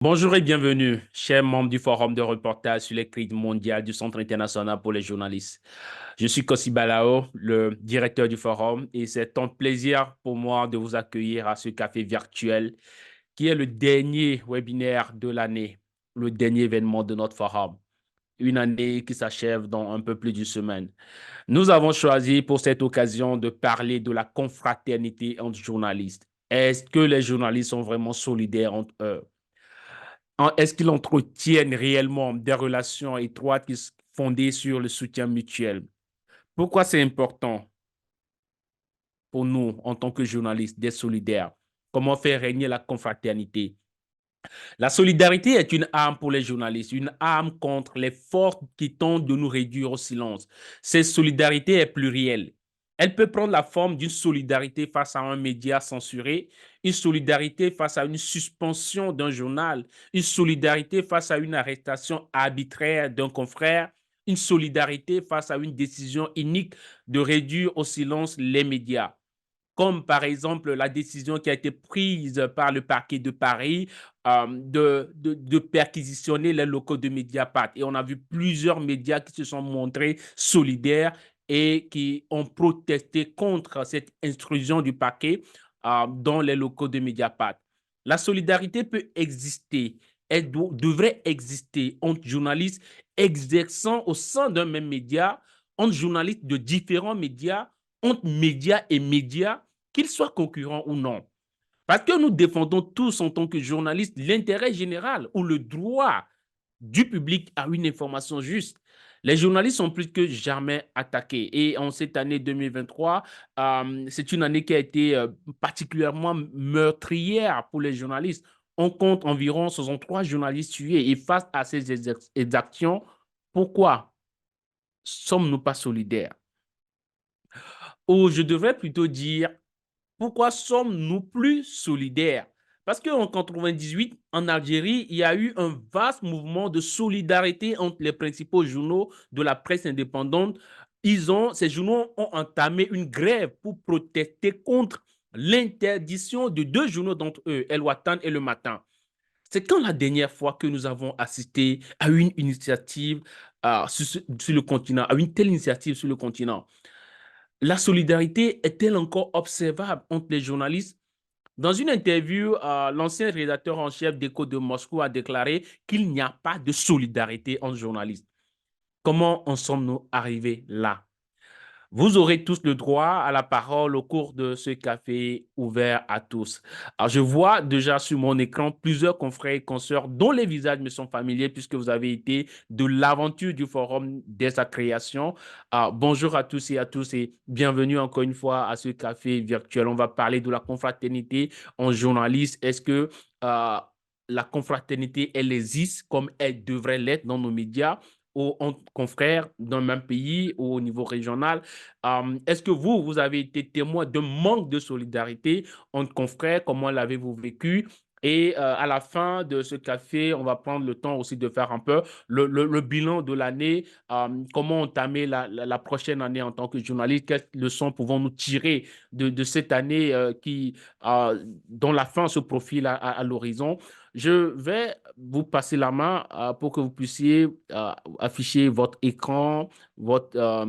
Bonjour et bienvenue, chers membres du Forum de reportage sur les crises mondiales du Centre international pour les journalistes. Je suis Kossi Balao, le directeur du Forum, et c'est un plaisir pour moi de vous accueillir à ce café virtuel qui est le dernier webinaire de l'année, le dernier événement de notre Forum. Une année qui s'achève dans un peu plus d'une semaine. Nous avons choisi pour cette occasion de parler de la confraternité entre journalistes. Est-ce que les journalistes sont vraiment solidaires entre eux? Est-ce qu'ils entretiennent réellement des relations étroites fondées sur le soutien mutuel? Pourquoi c'est important pour nous, en tant que journalistes, d'être solidaires? Comment faire régner la confraternité? La solidarité est une arme pour les journalistes, une arme contre les forces qui tentent de nous réduire au silence. Cette solidarité est plurielle. Elle peut prendre la forme d'une solidarité face à un média censuré, une solidarité face à une suspension d'un journal, une solidarité face à une arrestation arbitraire d'un confrère, une solidarité face à une décision unique de réduire au silence les médias, comme par exemple la décision qui a été prise par le parquet de Paris de perquisitionner les locaux de Mediapart. Et on a vu plusieurs médias qui se sont montrés solidaires et qui ont protesté contre cette intrusion du parquet dans les locaux de Mediapart. La solidarité peut exister, elle devrait exister entre journalistes exerçant au sein d'un même média, entre journalistes de différents médias, entre médias et médias, qu'ils soient concurrents ou non. Parce que nous défendons tous en tant que journalistes l'intérêt général ou le droit du public à une information juste. Les journalistes sont plus que jamais attaqués. Et en cette année 2023, c'est une année qui a été particulièrement meurtrière pour les journalistes. On compte environ 63 journalistes tués. Et face à ces exactions, pourquoi sommes-nous pas solidaires? Ou je devrais plutôt dire, pourquoi sommes-nous plus solidaires? Parce qu'en 1998, en Algérie, il y a eu un vaste mouvement de solidarité entre les principaux journaux de la presse indépendante. Ces journaux ont entamé une grève pour protester contre l'interdiction de deux journaux d'entre eux, El Watan et Le Matin. C'est quand la dernière fois que nous avons assisté à une initiative sur le continent, à une telle initiative sur le continent? La solidarité est-elle encore observable entre les journalistes? Dans une interview, l'ancien rédacteur en chef d'Écho de Moscou a déclaré qu'il n'y a pas de solidarité entre journalistes. Comment en sommes-nous arrivés là? Vous aurez tous le droit à la parole au cours de ce café ouvert à tous. Alors, je vois déjà sur mon écran plusieurs confrères et consoeurs dont les visages me sont familiers puisque vous avez été de l'aventure du forum dès sa création. Bonjour à tous et bienvenue encore une fois à ce café virtuel. On va parler de la confraternité en journaliste. Est-ce que la confraternité, elle existe comme elle devrait l'être dans nos médias ou entre confrères d'un même pays ou au niveau régional? Est-ce que vous avez été témoin d'un manque de solidarité entre confrères? Comment l'avez-vous vécu? Et à la fin de ce café, on va prendre le temps aussi de faire un peu le bilan de l'année. Comment entamer la prochaine année en tant que journaliste? Quelles leçons pouvons-nous tirer de cette année dont la fin se profile à l'horizon? Je vais vous passer la main pour que vous puissiez afficher votre écran, votre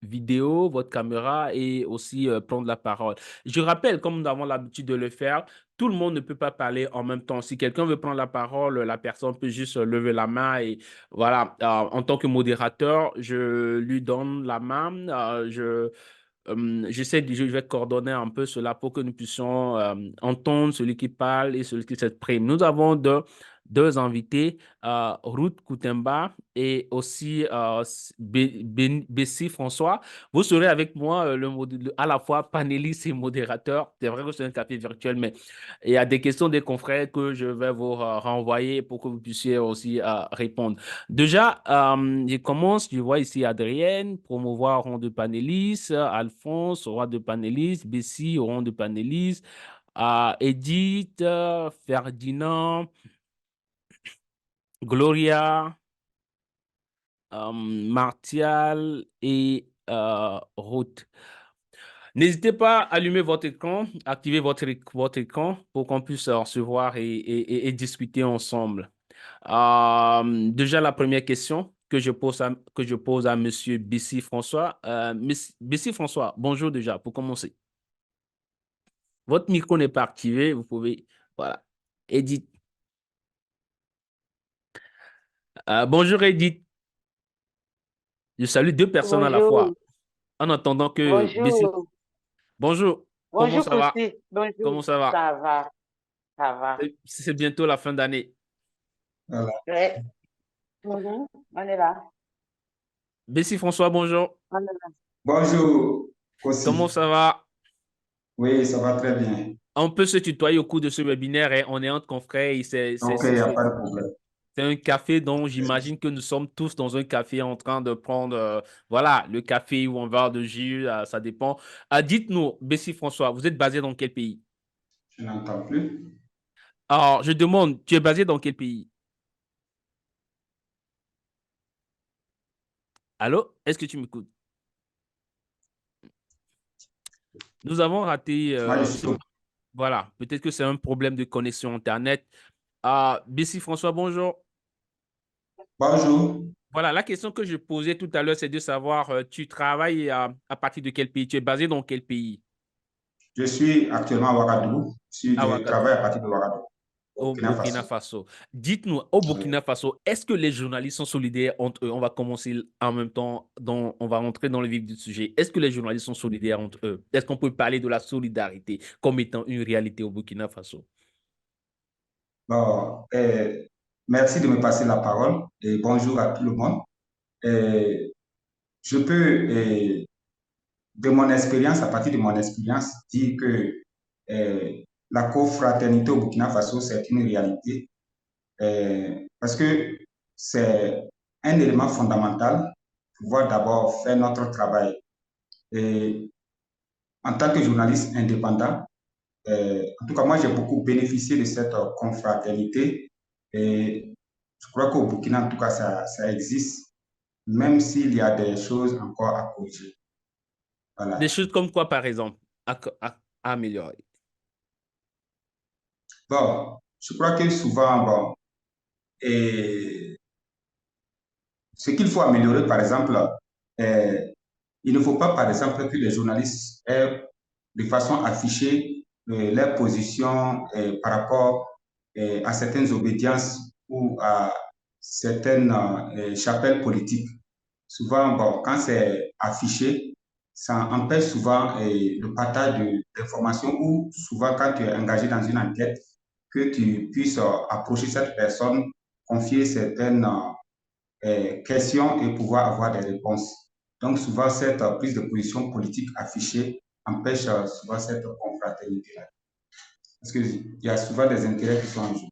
vidéo, votre caméra et aussi prendre la parole. Je rappelle, comme nous avons l'habitude de le faire, tout le monde ne peut pas parler en même temps. Si quelqu'un veut prendre la parole, la personne peut juste lever la main et voilà. En tant que modérateur, je lui donne la main. Je vais coordonner un peu cela pour que nous puissions entendre celui qui parle et celui qui s'exprime. Nous avons deux invités, Ruth Koutemba et aussi Bessie François. Vous serez avec moi à la fois panéliste et modérateur. C'est vrai que c'est un café virtuel, mais il y a des questions des confrères que je vais vous renvoyer pour que vous puissiez aussi répondre. Déjà, je commence, je vois ici Adrienne, promouvoir au rang de panéliste, Alphonse au rang de panéliste, Bessie au rang de panéliste, Edith, Ferdinand, Gloria, Martial et Ruth. N'hésitez pas à allumer votre écran, activer votre écran pour qu'on puisse se voir et discuter ensemble. Déjà, la première question que je pose à Monsieur Bessie François. Bessie François, bonjour déjà, pour commencer. Votre micro n'est pas activé, vous pouvez. Voilà. Edith. Bonjour Edith. Je salue deux personnes à la Bonjour, fois. En attendant que Bessie. bonjour, Bonjour, comment bonjour ça va? Koussi, bonjour, Comment ça va? ça va, ça va. C'est bientôt la fin d'année. Voilà. Ouais. On est là, Bessie François, bonjour. on est là. Bonjour Comment aussi. ça va? Oui, ça va très bien. On peut se tutoyer au cours de ce webinaire et on est entre confrères et Donc, il n'y a pas de problème. c'est un café dont j'imagine que nous sommes tous dans un café en train de prendre, voilà, le café ou un verre de jus, ça dépend. Dites-nous, Bessie François, vous êtes basé dans quel pays? Je n'entends plus. Alors, je demande, tu es basé dans quel pays? Allô? Est-ce que tu m'écoutes? Nous avons raté, Moi, je suis au... voilà, peut-être que c'est un problème de connexion Internet. Bessie François, bonjour. Bonjour. Voilà, la question que je posais tout à l'heure, c'est de savoir, tu travailles à partir de quel pays? Tu es basé dans quel pays? Je suis actuellement à Ouagadougou. À Je travaille Ouagadougou, à partir de Ouagadougou, au au Burkina Burkina Faso. Faso. Dites-nous, au Oui. Burkina Faso, est-ce que les journalistes sont solidaires entre eux? On va commencer en même temps, on va rentrer dans le vif du sujet. Est-ce que les journalistes sont solidaires entre eux? Est-ce qu'on peut parler de la solidarité comme étant une réalité au Burkina Faso? Bon, merci de me passer la parole et bonjour à tout le monde. Euh, je peux, de mon expérience, à partir de mon expérience, dire que la confraternité au Burkina Faso, c'est une réalité. Parce que c'est un élément fondamental pour pouvoir d'abord faire notre travail. Et en tant que journaliste indépendant, en tout cas, moi, j'ai beaucoup bénéficié de cette confraternité. Et je crois qu'au Burkina, en tout cas, ça existe, même s'il y a des choses encore à corriger. Des Voilà. choses comme quoi, par exemple, à améliorer? Bon, je crois que souvent, bon, et ce qu'il faut améliorer, par exemple, euh, il ne faut pas, par exemple, que les journalistes aient de façon affichée leur position par rapport à certaines obédiences ou à certaines chapelles politiques. Souvent, bon, quand c'est affiché, ça empêche souvent le partage d'informations ou souvent quand tu es engagé dans une enquête, que tu puisses approcher cette personne, confier certaines questions et pouvoir avoir des réponses. Donc, souvent, cette prise de position politique affichée empêche souvent cette confraternité-là. Parce qu'il y a souvent des intérêts qui sont en jeu.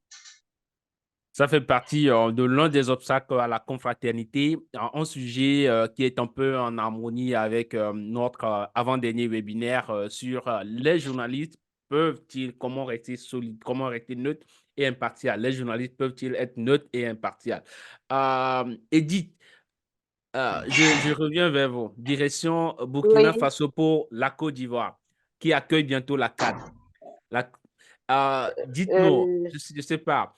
Ça fait partie de l'un des obstacles à la confraternité, un sujet qui est un peu en harmonie avec notre avant-dernier webinaire sur les journalistes peuvent-ils, comment rester solide, comment rester neutre et impartial. Les journalistes peuvent-ils être neutres et impartials? Edith, je reviens vers vous. Direction Burkina Oui, Faso pour la Côte d'Ivoire, qui accueille bientôt la CAN. La- dites-nous, euh, je sais pas,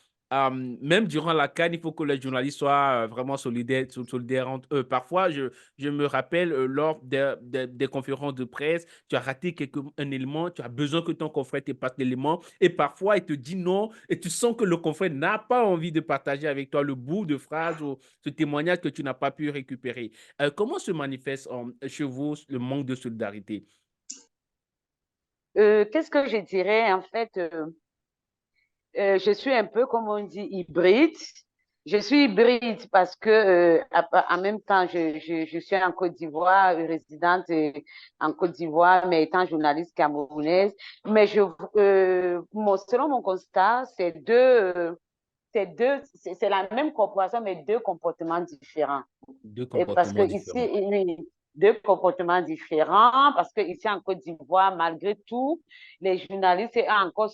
même durant la CAN, il faut que les journalistes soient vraiment solidaires entre eux. Parfois, je me rappelle lors des conférences de presse, tu as raté un élément, tu as besoin que ton confrère te passe l'élément, et parfois, il te dit non, et tu sens que le confrère n'a pas envie de partager avec toi le bout de phrase ou ce témoignage que tu n'as pas pu récupérer. Comment se manifeste chez vous le manque de solidarité? qu'est-ce que je dirais? En fait, je suis un peu, comme on dit, hybride. Je suis hybride parce que, en même temps, je suis en Côte d'Ivoire, résidente en Côte d'Ivoire, mais étant journaliste camerounaise. Mais selon mon constat, c'est la même corporation, mais deux comportements différents. Deux Et parce que comportements ici, différents. oui, deux comportements différents, parce que ici en Côte d'Ivoire, malgré tout, les journalistes ont encore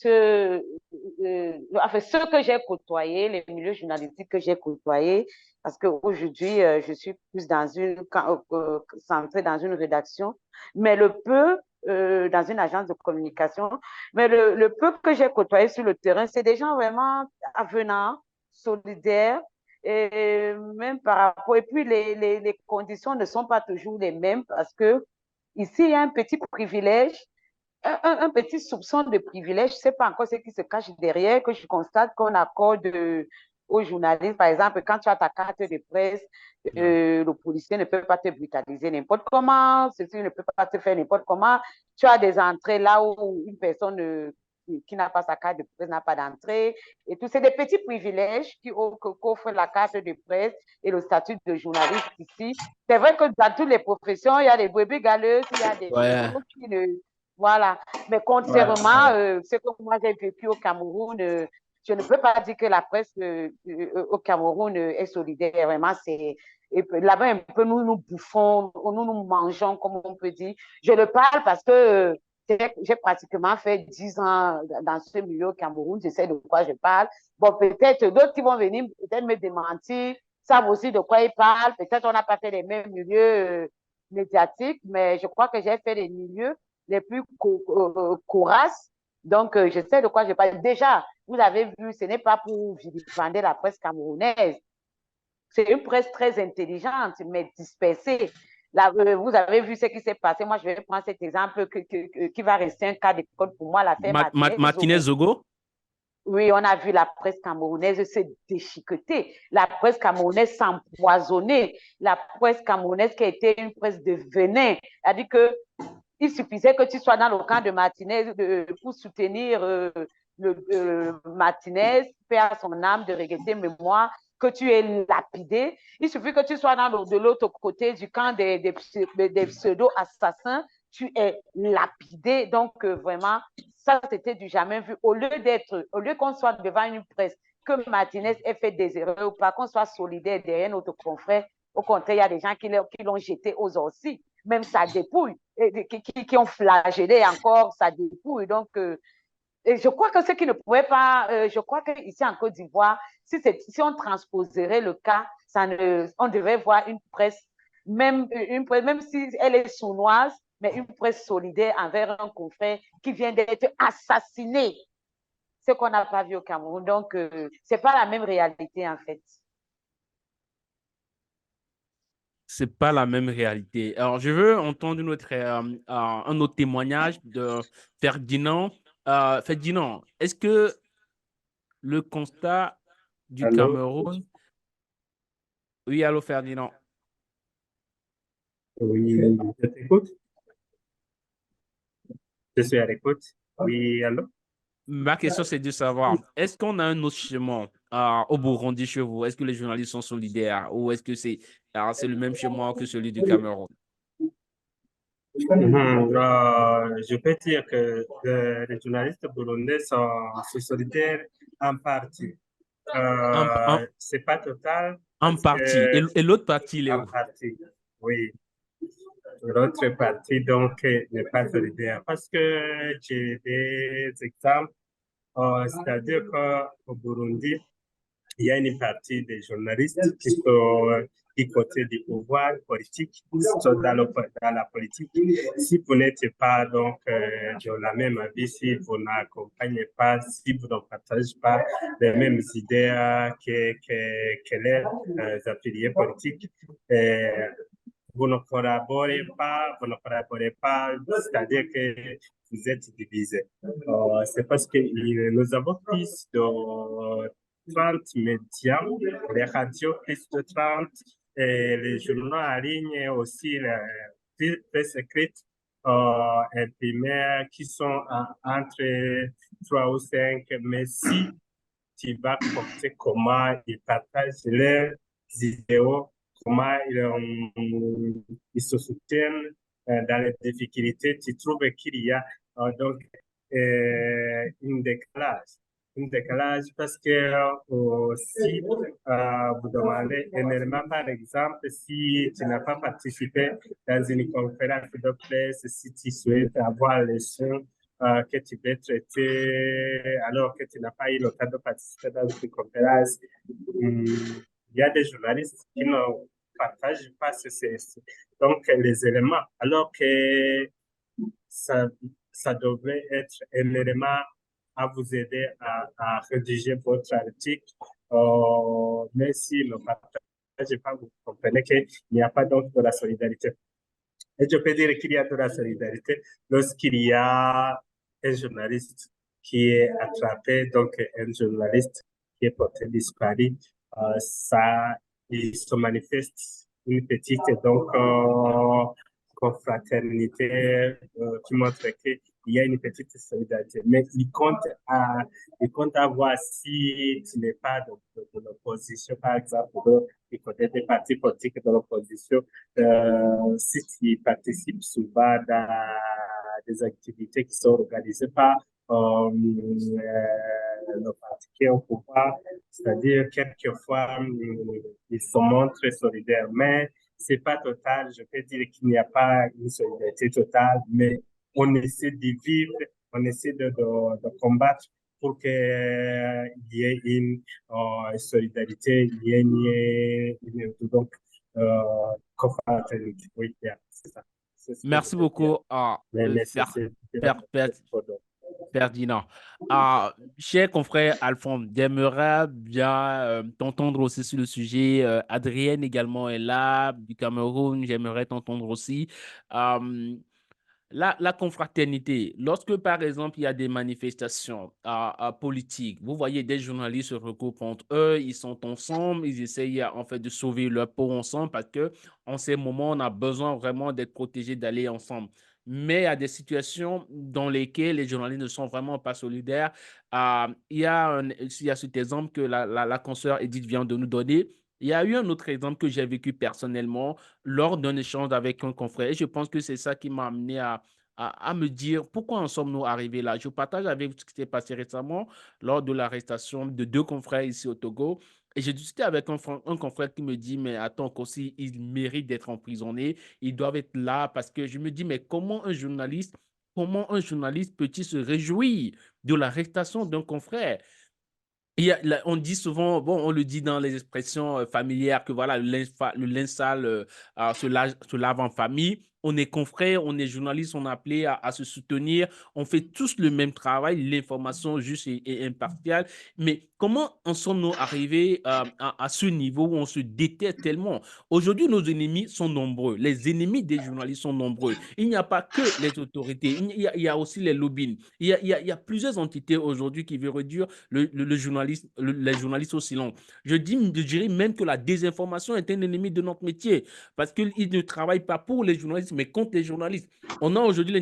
enfin, ceux que j'ai côtoyés, les milieux journalistiques que j'ai côtoyés, parce qu'aujourd'hui, je suis plus centrée dans une rédaction, mais le peu, dans une agence de communication, mais le peu que j'ai côtoyé sur le terrain, c'est des gens vraiment avenants, solidaires, et même par rapport, et puis les conditions ne sont pas toujours les mêmes parce que ici, il y a un petit privilège, un petit soupçon de privilège. Je ne sais pas encore ce qui se cache derrière, que je constate qu'on accorde aux journalistes. Par exemple, quand tu as ta carte de presse, le policier ne peut pas te brutaliser n'importe comment, ceci ne peut pas te faire n'importe comment. Tu as des entrées là où une personne qui n'a pas sa carte de presse n'a pas d'entrée. Et tout, c'est des petits privilèges qu'offre la carte de presse et le statut de journaliste ici. C'est vrai que dans toutes les professions, il y a des brebis galeuses, il y a des Ouais. gens qui ne... Voilà. Mais contrairement à ce que moi j'ai vécu au Cameroun, je ne peux pas dire que la presse au Cameroun est solidaire. Vraiment, c'est là-bas un peu nous bouffons, nous mangeons, comme on peut dire. Je le parle parce que j'ai pratiquement fait 10 ans dans ce milieu au Cameroun. Je sais de quoi je parle. Bon, peut-être d'autres qui vont venir peut-être me démentir savent aussi de quoi ils parlent. Peut-être on n'a pas fait les mêmes milieux médiatiques, mais je crois que j'ai fait les milieux les plus corasses. Donc, je sais de quoi je parle. Déjà, vous avez vu, ce n'est pas pour vilipender la presse camerounaise. C'est une presse très intelligente, mais dispersée. Là, vous avez vu ce qui s'est passé. Moi, je vais prendre cet exemple qui va rester un cas d'école pour moi, l'affaire Martinez Martinez-Zogo. Zogo? Oui, on a vu la presse camerounaise se déchiqueter, la presse camerounaise s'empoisonner, la presse camerounaise qui a été une presse de venin. C'est-à-dire qu'il suffisait que tu sois dans le camp de Martinez pour soutenir Martinez, paix à son âme, de regretter mémoire, que tu es lapidé. Il suffit que tu sois de l'autre côté du camp des pseudo-assassins, tu es lapidé. Donc, vraiment, ça, c'était du jamais vu. Au lieu qu'on soit devant une presse, que Martinez ait fait des erreurs ou pas, qu'on soit solidaire derrière notre confrère, au contraire, il y a des gens qui l'ont jeté aux orties, même sa dépouille, qui ont flagellé encore sa dépouille. Donc, et je crois que ce qui ne pouvait pas, je crois qu'ici en Côte d'Ivoire, si on transposerait le cas, on devrait voir une presse, même si elle est sournoise, mais une presse solidaire envers un confrère qui vient d'être assassiné. Ce qu'on n'a pas vu au Cameroun. Donc, ce n'est pas la même réalité, en fait. C'est pas la même réalité. Alors, je veux entendre un autre témoignage de Ferdinand. Ferdinand, est-ce que le constat du Allô? Cameroun... Oui, allô, Ferdinand. Oui, je t'écoute. Je suis à l'écoute. Oui, allô? Ma question, c'est de savoir, est-ce qu'on a un autre chemin au Burundi chez vous? Est-ce que les journalistes sont solidaires ou est-ce que c'est le même chemin que celui du Cameroun? Je peux dire que les journalistes burundais sont solidaires en partie. En, en, C'est pas total en parce partie. que Et l'autre partie, il est en où? partie, oui. L'autre partie, donc, n'est pas solidaire parce que j'ai des exemples. C'est-à-dire qu'au Burundi, il y a une partie des journalistes qui sont du côté du pouvoir politique, qui sont dans la politique. Si vous n'êtes pas donc dans la même avis, si vous n'accompagnez pas, si vous ne partagez pas les mêmes idées que les affiliés politiques, vous ne collaborez pas, c'est-à-dire que vous êtes divisés. C'est parce que nous avons plus de 30 médias, les radios plus de 30, et les journaux en ligne aussi, les presse écrite, imprimés qui sont entre 3 ou 5. Mais si tu vas compter comment ils partagent leurs idéaux, comment ils se soutiennent dans les difficultés, tu trouves qu'il y a donc une décalage. Une décalage parce que si vous demandez énormément, par exemple, si tu n'as pas participé dans une conférence de presse, si tu souhaites avoir les sons que tu veux traiter alors que tu n'as pas eu le temps de participer dans une conférence. Il y a des journalistes qui ne partagent pas donc les éléments, alors que ça, ça devrait être un élément à vous aider à rédiger votre article. Mais si ne partagez pas, vous comprenez qu'il n'y a pas donc de la solidarité. Et je peux dire qu'il y a de la solidarité lorsqu'il y a un journaliste qui est attrapé, donc un journaliste qui est porté disparu. Ça, il se manifeste une petite donc confraternité qui montre qu'il y a une petite solidarité. Mais il compte à voir si tu n'es pas de l'opposition, par exemple, du côté des partis politiques de l'opposition, si tu participes souvent dans des activités qui sont organisées par le parti qui est au pouvoir, c'est-à-dire quelquefois, ils se montrent solidaires, mais c'est pas total. Je peux dire qu'il n'y a pas une solidarité totale, mais on essaie de vivre, on essaie de combattre pour qu'il y ait une solidarité, il y ait une donc, confraternité. Oui, yeah, c'est ça. C'est ce que Merci je veux dire. beaucoup, Mais Ferdinand. Cher confrère Alphonse, j'aimerais bien t'entendre aussi sur le sujet. Adrienne également est là, du Cameroun, j'aimerais t'entendre aussi. Euh, la confraternité, lorsque par exemple il y a des manifestations politiques, vous voyez des journalistes se regroupent entre eux, ils sont ensemble, ils essayent en fait de sauver leur peau ensemble parce que en ces moments on a besoin vraiment d'être protégés, d'aller ensemble. Mais il y a des situations dans lesquelles les journalistes ne sont vraiment pas solidaires. Il y a cet exemple que la consoeur Edith vient de nous donner. Il y a eu un autre exemple que j'ai vécu personnellement lors d'un échange avec un confrère. Et je pense que c'est ça qui m'a amené à me dire pourquoi en sommes-nous arrivés là. Je partage avec vous ce qui s'est passé récemment lors de l'arrestation de deux confrères ici au Togo. Et j'ai discuté avec un confrère qui me dit, mais attends, aussi, ils méritent d'être emprisonnés, ils doivent être là parce que je me dis, mais comment un journaliste peut-il se réjouir de l'arrestation d'un confrère? On dit souvent, bon, on le dit dans les expressions familières que voilà, le linge sale se lave en famille. On est confrères, on est journalistes, on est appelé à se soutenir. On fait tous le même travail, l'information juste et impartiale. Mais comment en sommes-nous arrivés à ce niveau où on se déteste tellement? Aujourd'hui, nos ennemis sont nombreux. Les ennemis des journalistes sont nombreux. Il n'y a pas que les autorités, il y a aussi les lobbies. Il y a plusieurs entités aujourd'hui qui veulent réduire les journalistes au silence. Je dirais même que la désinformation est un ennemi de notre métier parce qu'ils ne travaillent pas pour les journalistes, mais contre les journalistes. On a aujourd'hui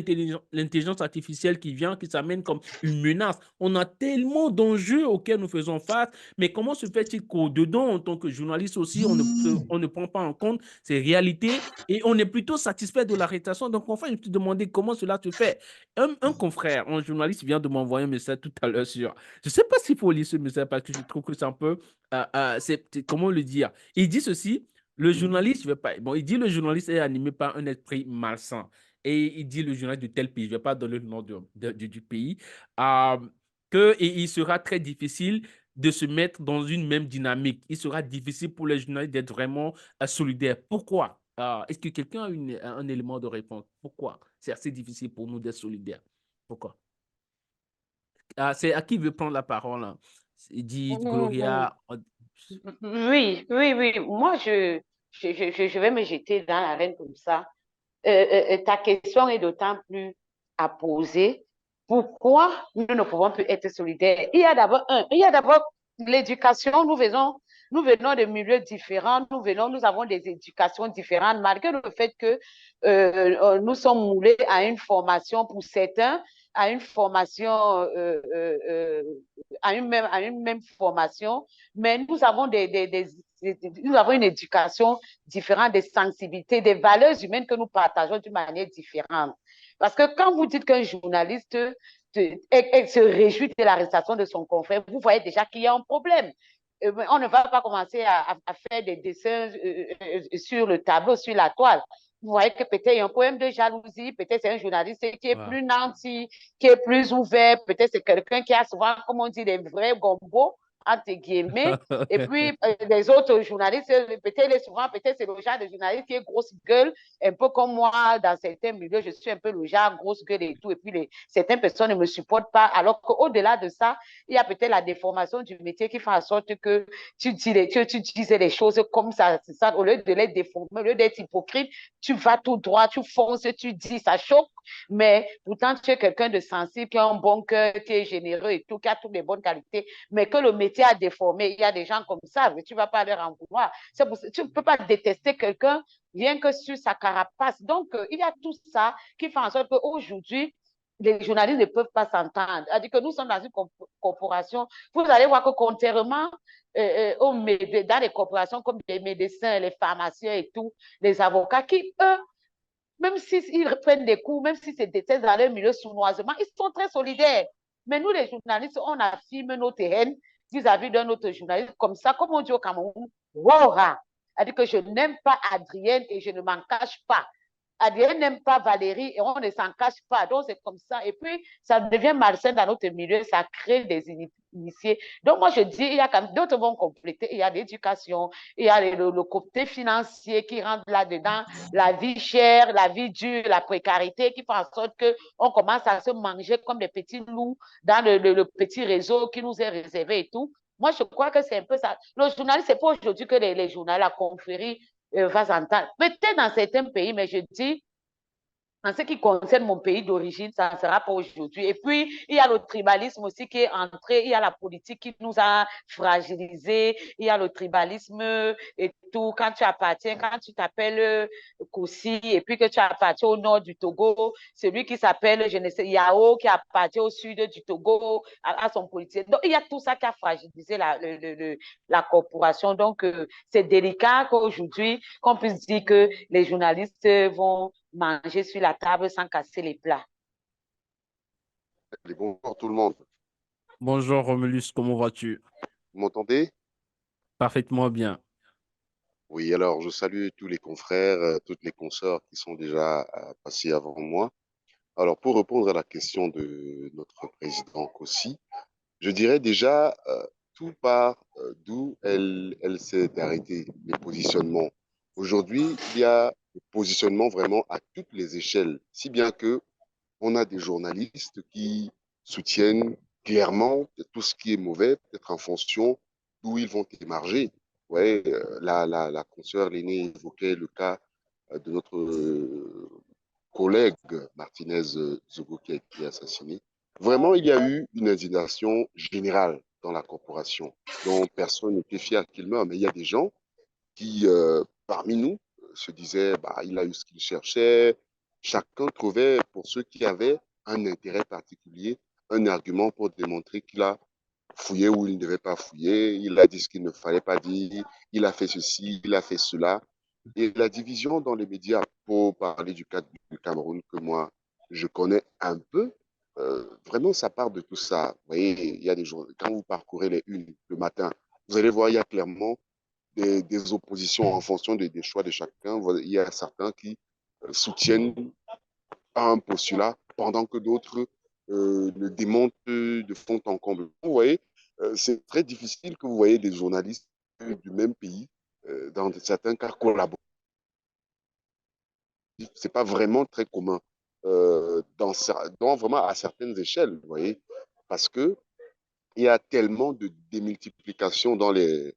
l'intelligence artificielle qui vient, qui s'amène comme une menace. On a tellement d'enjeux auxquels nous faisons face, mais comment se fait-il qu'au-dedans, en tant que journaliste aussi, on ne prend pas en compte ces réalités et on est plutôt satisfait de l'arrestation? Donc, enfin, je me suis demandé comment cela se fait. Un confrère, un journaliste vient de m'envoyer un message tout à l'heure sur je ne sais pas s'il faut lire ce message parce que je trouve que c'est un peu. Comment le dire? Il dit ceci le journaliste, je vais pas. Bon, il dit le journaliste est animé par un esprit malsain. Et il dit le journaliste de tel pays, je ne vais pas donner le nom du pays, et il sera très difficile de se mettre dans une même dynamique. Il sera difficile pour les journalistes d'être vraiment solidaires. Pourquoi? Est-ce que quelqu'un a un élément de réponse? Pourquoi c'est assez difficile pour nous d'être solidaires? Pourquoi? C'est à qui veut prendre la parole, hein? Dit Gloria. Oui, oui, oui. Moi, je vais me jeter dans l'arène comme ça. Ta question est d'autant plus à poser. Pourquoi nous ne pouvons plus être solidaires? Il y a d'abord l'éducation. Nous venons de milieux différents. Nous avons des éducations différentes, malgré le fait que nous sommes moulés à une formation pour certains, à une formation, à une même formation, mais nous avons nous avons une éducation différente, des sensibilités, des valeurs humaines que nous partageons d'une manière différente. Parce que quand vous dites qu'un journaliste se réjouit de l'arrestation de son confrère, vous voyez déjà qu'il y a un problème. On ne va pas commencer à faire des dessins sur le tableau, sur la toile. Vous voyez que peut-être il y a un problème de jalousie, peut-être c'est un journaliste qui est Wow. plus nanti, qui est plus ouvert, peut-être c'est quelqu'un qui a souvent, comme on dit, des vrais gombos, entre guillemets. Et puis, les autres journalistes, peut-être il est souvent, peut-être c'est le genre de journaliste qui est grosse gueule, un peu comme moi, dans certains milieux, je suis un peu le genre grosse gueule et tout. Et puis, certaines personnes ne me supportent pas. Alors qu'au-delà de ça, il y a peut-être la déformation du métier qui fait en sorte que tu disais les choses comme ça, au lieu de les déformer, au lieu d'être hypocrite, tu vas tout droit, tu fonces, tu dis, ça choque, mais pourtant tu es quelqu'un de sensible, qui a un bon cœur, qui est généreux et tout, qui a toutes les bonnes qualités, mais que le métier a déformé. Il y a des gens comme ça, mais tu ne vas pas leur en vouloir. Tu ne peux pas détester quelqu'un rien que sur sa carapace. Donc, il y a tout ça qui fait en sorte qu'aujourd'hui, les journalistes ne peuvent pas s'entendre. C'est-à-dire que nous sommes dans une corporation. Vous allez voir que contrairement dans les corporations comme les médecins, les pharmaciens et tout, les avocats qui, eux, même s'ils prennent des coups, même si c'est des thèses dans leur milieu sournoisement, ils sont très solidaires. Mais nous, les journalistes, on affirme nos terrains vis-à-vis d'un autre journaliste. Comme ça, comme on dit au Cameroun, Wora. C'est-à-dire que je n'aime pas Adrienne et je ne m'en cache pas. Adrien n'aime pas Valérie et on ne s'en cache pas. Donc, c'est comme ça. Et puis, ça devient malsain dans notre milieu. Ça crée des initiés. Donc, moi, je dis, il y a quand même d'autres vont compléter. Il y a l'éducation, il y a le côté financier qui rentre là-dedans, la vie chère, la vie dure, la précarité qui fait en sorte qu'on commence à se manger comme des petits loups dans le petit réseau qui nous est réservé et tout. Moi, je crois que c'est un peu ça. Le journaliste, c'est pas aujourd'hui que les journaux, la confrérie, va s'entendre. Peut-être dans certains pays, mais je dis, en ce qui concerne mon pays d'origine, ça ne sera pas aujourd'hui. Et puis, il y a le tribalisme aussi qui est entré, il y a la politique qui nous a fragilisés, il y a le tribalisme et tout. Quand tu appartiens, quand tu t'appelles Koussi et puis que tu appartiens au nord du Togo, celui qui s'appelle, je ne sais, Yao, qui appartient au sud du Togo, à son politique. Donc, il y a tout ça qui a fragilisé la corporation. Donc, c'est délicat qu'aujourd'hui, qu'on puisse dire que les journalistes vont manger sur la table sans casser les plats. Bonjour tout le monde. Bonjour Romulus, comment vas-tu? Vous m'entendez? Parfaitement bien. Oui, alors je salue tous les confrères, toutes les consoeurs qui sont déjà passés avant moi. Alors pour répondre à la question de notre président Kossi, je dirais déjà tout part d'où elle s'est arrêtée, les positionnements. Aujourd'hui, il y a des positionnements vraiment à toutes les échelles, si bien que on a des journalistes qui soutiennent clairement tout ce qui est mauvais, peut-être en fonction d'où ils vont émarger. Ouais, la consoeur l'aînée évoquait le cas de notre collègue Martinez Zogo qui a été assassiné. Vraiment, il y a eu une indignation générale dans la corporation, dont personne n'était fier qu'il meure. Mais il y a des gens qui, parmi nous, se disaient, bah, il a eu ce qu'il cherchait. Chacun trouvait, pour ceux qui avaient un intérêt particulier, un argument pour démontrer qu'il a fouillé où il ne devait pas fouiller, il a dit ce qu'il ne fallait pas dire, il a fait ceci, il a fait cela. Et la division dans les médias, pour parler du cas du Cameroun que moi je connais un peu, vraiment ça part de tout ça. Vous voyez, il y a des jours, quand vous parcourez les unes le matin, vous allez voir, il y a clairement des oppositions en fonction des choix de chacun. Il y a certains qui soutiennent un postulat pendant que d'autres le démontent de fond en comble. Vous voyez, c'est très difficile que vous voyez des journalistes du même pays, dans certains cas collaborer. C'est pas vraiment très commun dans vraiment à certaines échelles, vous voyez, parce que il y a tellement de démultiplication dans les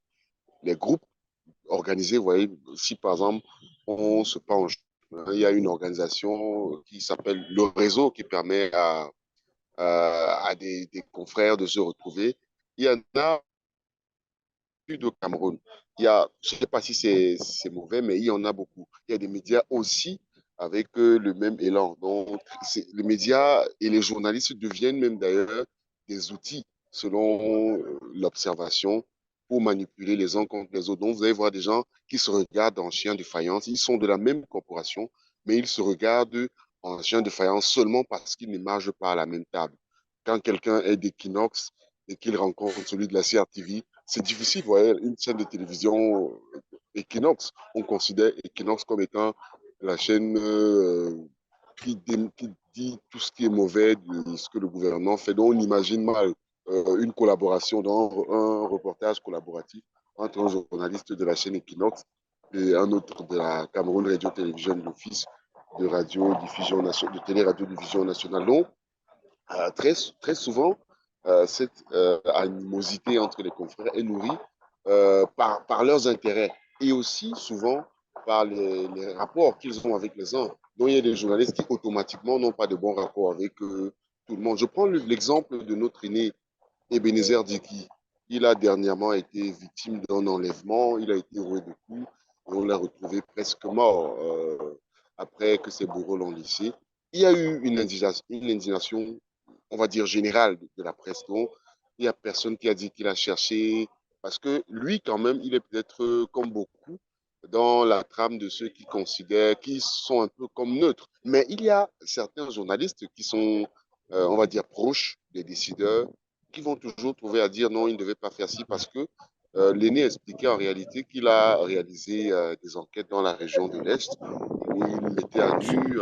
groupes organisés. Vous voyez, si par exemple on se penche, il y a une organisation qui s'appelle le réseau qui permet à des confrères de se retrouver. Il y en a plus de Cameroun. Il y a, je ne sais pas si c'est mauvais, mais il y en a beaucoup. Il y a des médias aussi avec le même élan. Donc, les médias et les journalistes deviennent même d'ailleurs des outils, selon l'observation, pour manipuler les uns contre les autres. Donc, vous allez voir des gens qui se regardent en chien de faïence. Ils sont de la même corporation, mais ils se regardent en chien de faïence seulement parce qu'ils ne marchent pas à la même table. Quand quelqu'un est d'Equinox et qu'il rencontre celui de la CRTV, c'est difficile. Vous voyez, une chaîne de télévision Equinox, on considère Equinox comme étant la chaîne qui dit tout ce qui est mauvais de ce que le gouvernement fait. Donc, on imagine mal une collaboration, un reportage collaboratif entre un journaliste de la chaîne Equinox et un autre de la Cameroun Radio-Télévision d'Office de radio-diffusion de télé-radio-diffusion nationale. Donc, très souvent, cette animosité entre les confrères est nourrie par leurs intérêts et aussi souvent par les rapports qu'ils ont avec les uns. Donc, il y a des journalistes qui automatiquement n'ont pas de bons rapports avec tout le monde. Je prends l'exemple de notre aîné Ebenezer Diki. Il a dernièrement été victime d'un enlèvement, il a été roué de coups et on l'a retrouvé presque mort après que ses bourreaux l'ont laissé. Il y a eu une indignation, on va dire, générale de la presse. Donc, il n'y a personne qui a dit qu'il a cherché, parce que lui, quand même, il est peut-être comme beaucoup dans la trame de ceux qui considèrent, qui sont un peu comme neutres. Mais il y a certains journalistes qui sont, on va dire, proches des décideurs, qui vont toujours trouver à dire non, il ne devait pas faire ci parce que l'aîné expliquait en réalité qu'il a réalisé des enquêtes dans la région de l'Est où il mettait à nu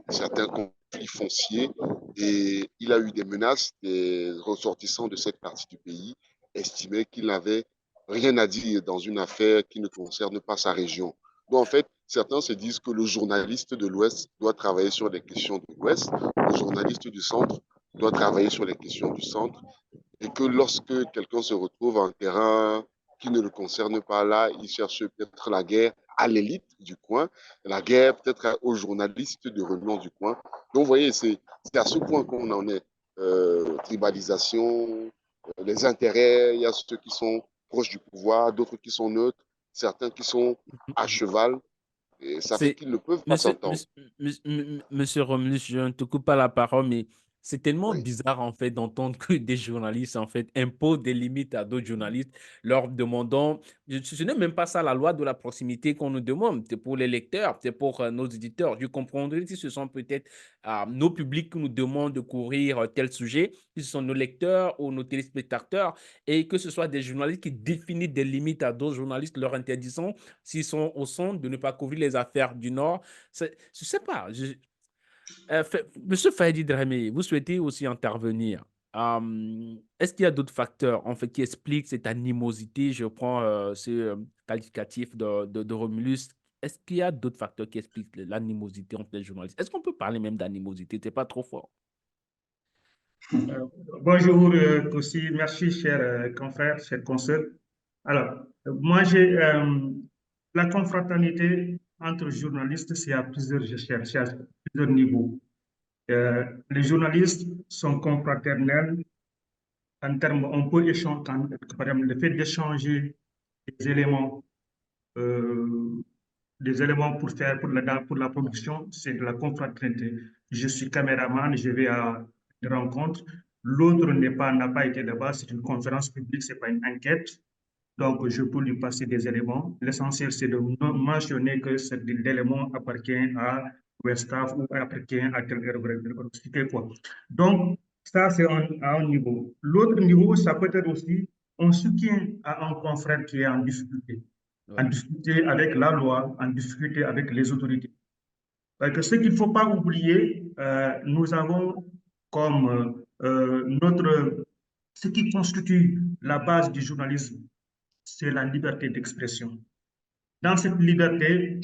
certains conflits fonciers et il a eu des menaces des ressortissants de cette partie du pays estimaient qu'il n'avait rien à dire dans une affaire qui ne concerne pas sa région. Donc en fait, certains se disent que le journaliste de l'Ouest doit travailler sur les questions de l'Ouest, le journaliste du Centre doit travailler sur les questions du Centre et que lorsque quelqu'un se retrouve en terrain qui ne le concerne pas là, il cherche peut-être la guerre à l'élite du coin, la guerre peut-être aux journalistes de renom du coin. Donc, vous voyez, c'est à ce point qu'on en est. Tribalisation, les intérêts, il y a ceux qui sont proches du pouvoir, d'autres qui sont neutres, certains qui sont à cheval, et ça fait C'est, qu'ils ne peuvent pas monsieur, s'entendre. monsieur Romulus, je ne te coupe pas la parole, mais c'est tellement Oui. bizarre en fait d'entendre que des journalistes en fait imposent des limites à d'autres journalistes, leur demandant, ce n'est même pas ça la loi de la proximité qu'on nous demande, c'est pour les lecteurs, c'est pour nos éditeurs. Je comprendrais si ce sont peut-être nos publics qui nous demandent de couvrir tel sujet, si ce sont nos lecteurs ou nos téléspectateurs, et que ce soit des journalistes qui définissent des limites à d'autres journalistes, leur interdisant s'ils sont au centre, de ne pas couvrir les affaires du Nord. Je ne sais pas. Monsieur Fahedi Dramé, vous souhaitez aussi intervenir. Est-ce qu'il y a d'autres facteurs en fait, qui expliquent cette animosité? Je prends ce qualificatif de Romulus. Est-ce qu'il y a d'autres facteurs qui expliquent l'animosité entre les journalistes? Est-ce qu'on peut parler même d'animosité? C'est pas trop fort. Bonjour, Kossi. Merci, chers confrères, chers consoeurs. Alors, moi, j'ai la confraternité entre journalistes, c'est à plusieurs échelles, c'est à plusieurs niveaux. Les journalistes sont confraternels en termes, on peut échanger, par exemple, le fait d'échanger des éléments, euh, pour la production, c'est de la confraternité. Je suis caméraman, je vais à une rencontre. L'autre n'a pas été là-bas, c'est une conférence publique, c'est pas une enquête. Donc, je peux lui passer des éléments. L'essentiel, c'est de mentionner que cet élément appartient à Westaf ou appartient à tel quoi. Donc, ça, c'est à un niveau. L'autre niveau, ça peut être aussi, on soutient à un confrère qui est en difficulté, en difficulté avec la loi, en difficulté avec les autorités. Parce que ce qu'il ne faut pas oublier, nous avons comme ce qui constitue la base du journalisme, c'est la liberté d'expression. Dans cette liberté,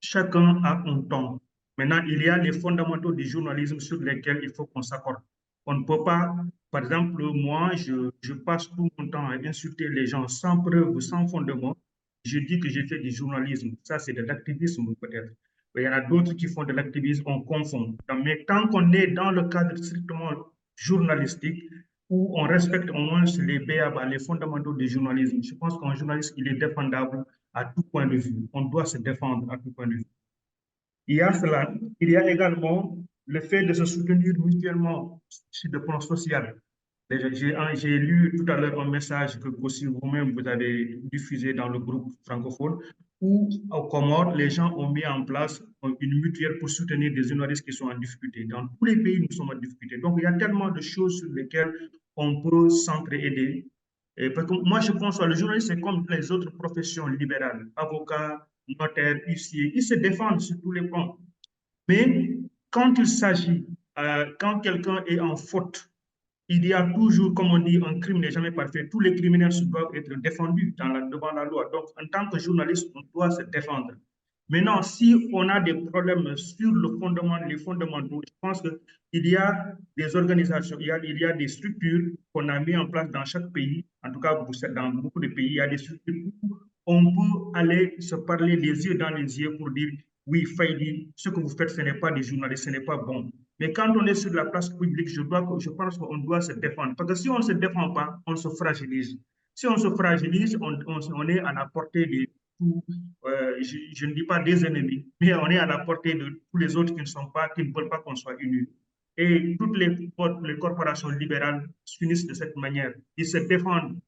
chacun a un ton. Maintenant, il y a les fondamentaux du journalisme sur lesquels il faut qu'on s'accorde. On ne peut pas, par exemple, moi, je passe tout mon temps à insulter les gens sans preuve, sans fondement. Je dis que j'ai fait du journalisme. Ça, c'est de l'activisme peut-être. Il y en a d'autres qui font de l'activisme, on confond. Mais tant qu'on est dans le cadre strictement journalistique, où on respecte au moins les BABA, les fondamentaux du journalisme, je pense qu'un journaliste, il est défendable à tout point de vue. On doit se défendre à tout point de vue. Il y a cela. Il y a également le fait de se soutenir mutuellement sur le plan social. J'ai lu tout à l'heure un message que aussi vous-même vous avez diffusé dans le groupe francophone où, aux Comores, les gens ont mis en place une mutuelle pour soutenir des journalistes qui sont en difficulté. Dans tous les pays, nous sommes en difficulté. Donc, il y a tellement de choses sur lesquelles on peut s'entraider. Parce que moi, je pense que le journaliste, c'est comme les autres professions libérales, avocat, notaires, huissiers, ils se défendent sur tous les plans. Mais quand il s'agit, quand quelqu'un est en faute, il y a toujours, comme on dit, un crime n'est jamais parfait. Tous les criminels doivent être défendus devant la loi. Donc, en tant que journaliste, on doit se défendre. Maintenant, si on a des problèmes sur le fondement, les fondamentaux, je pense qu'il y a des organisations, il y a des structures qu'on a mis en place dans chaque pays, en tout cas dans beaucoup de pays, il y a des structures où on peut aller se parler les yeux dans les yeux pour dire, oui, Faïdi, ce que vous faites, ce n'est pas des journalistes, ce n'est pas bon. Mais quand on est sur la place publique, je pense qu'on doit se défendre. Parce que si on ne se défend pas, on se fragilise. Si on se fragilise, on est à la portée de tout, je ne dis pas des ennemis, mais on est à la portée de tous les autres qui ne veulent pas qu'on soit unis. Et toutes les corporations libérales s'unissent de cette manière. Ils se défendent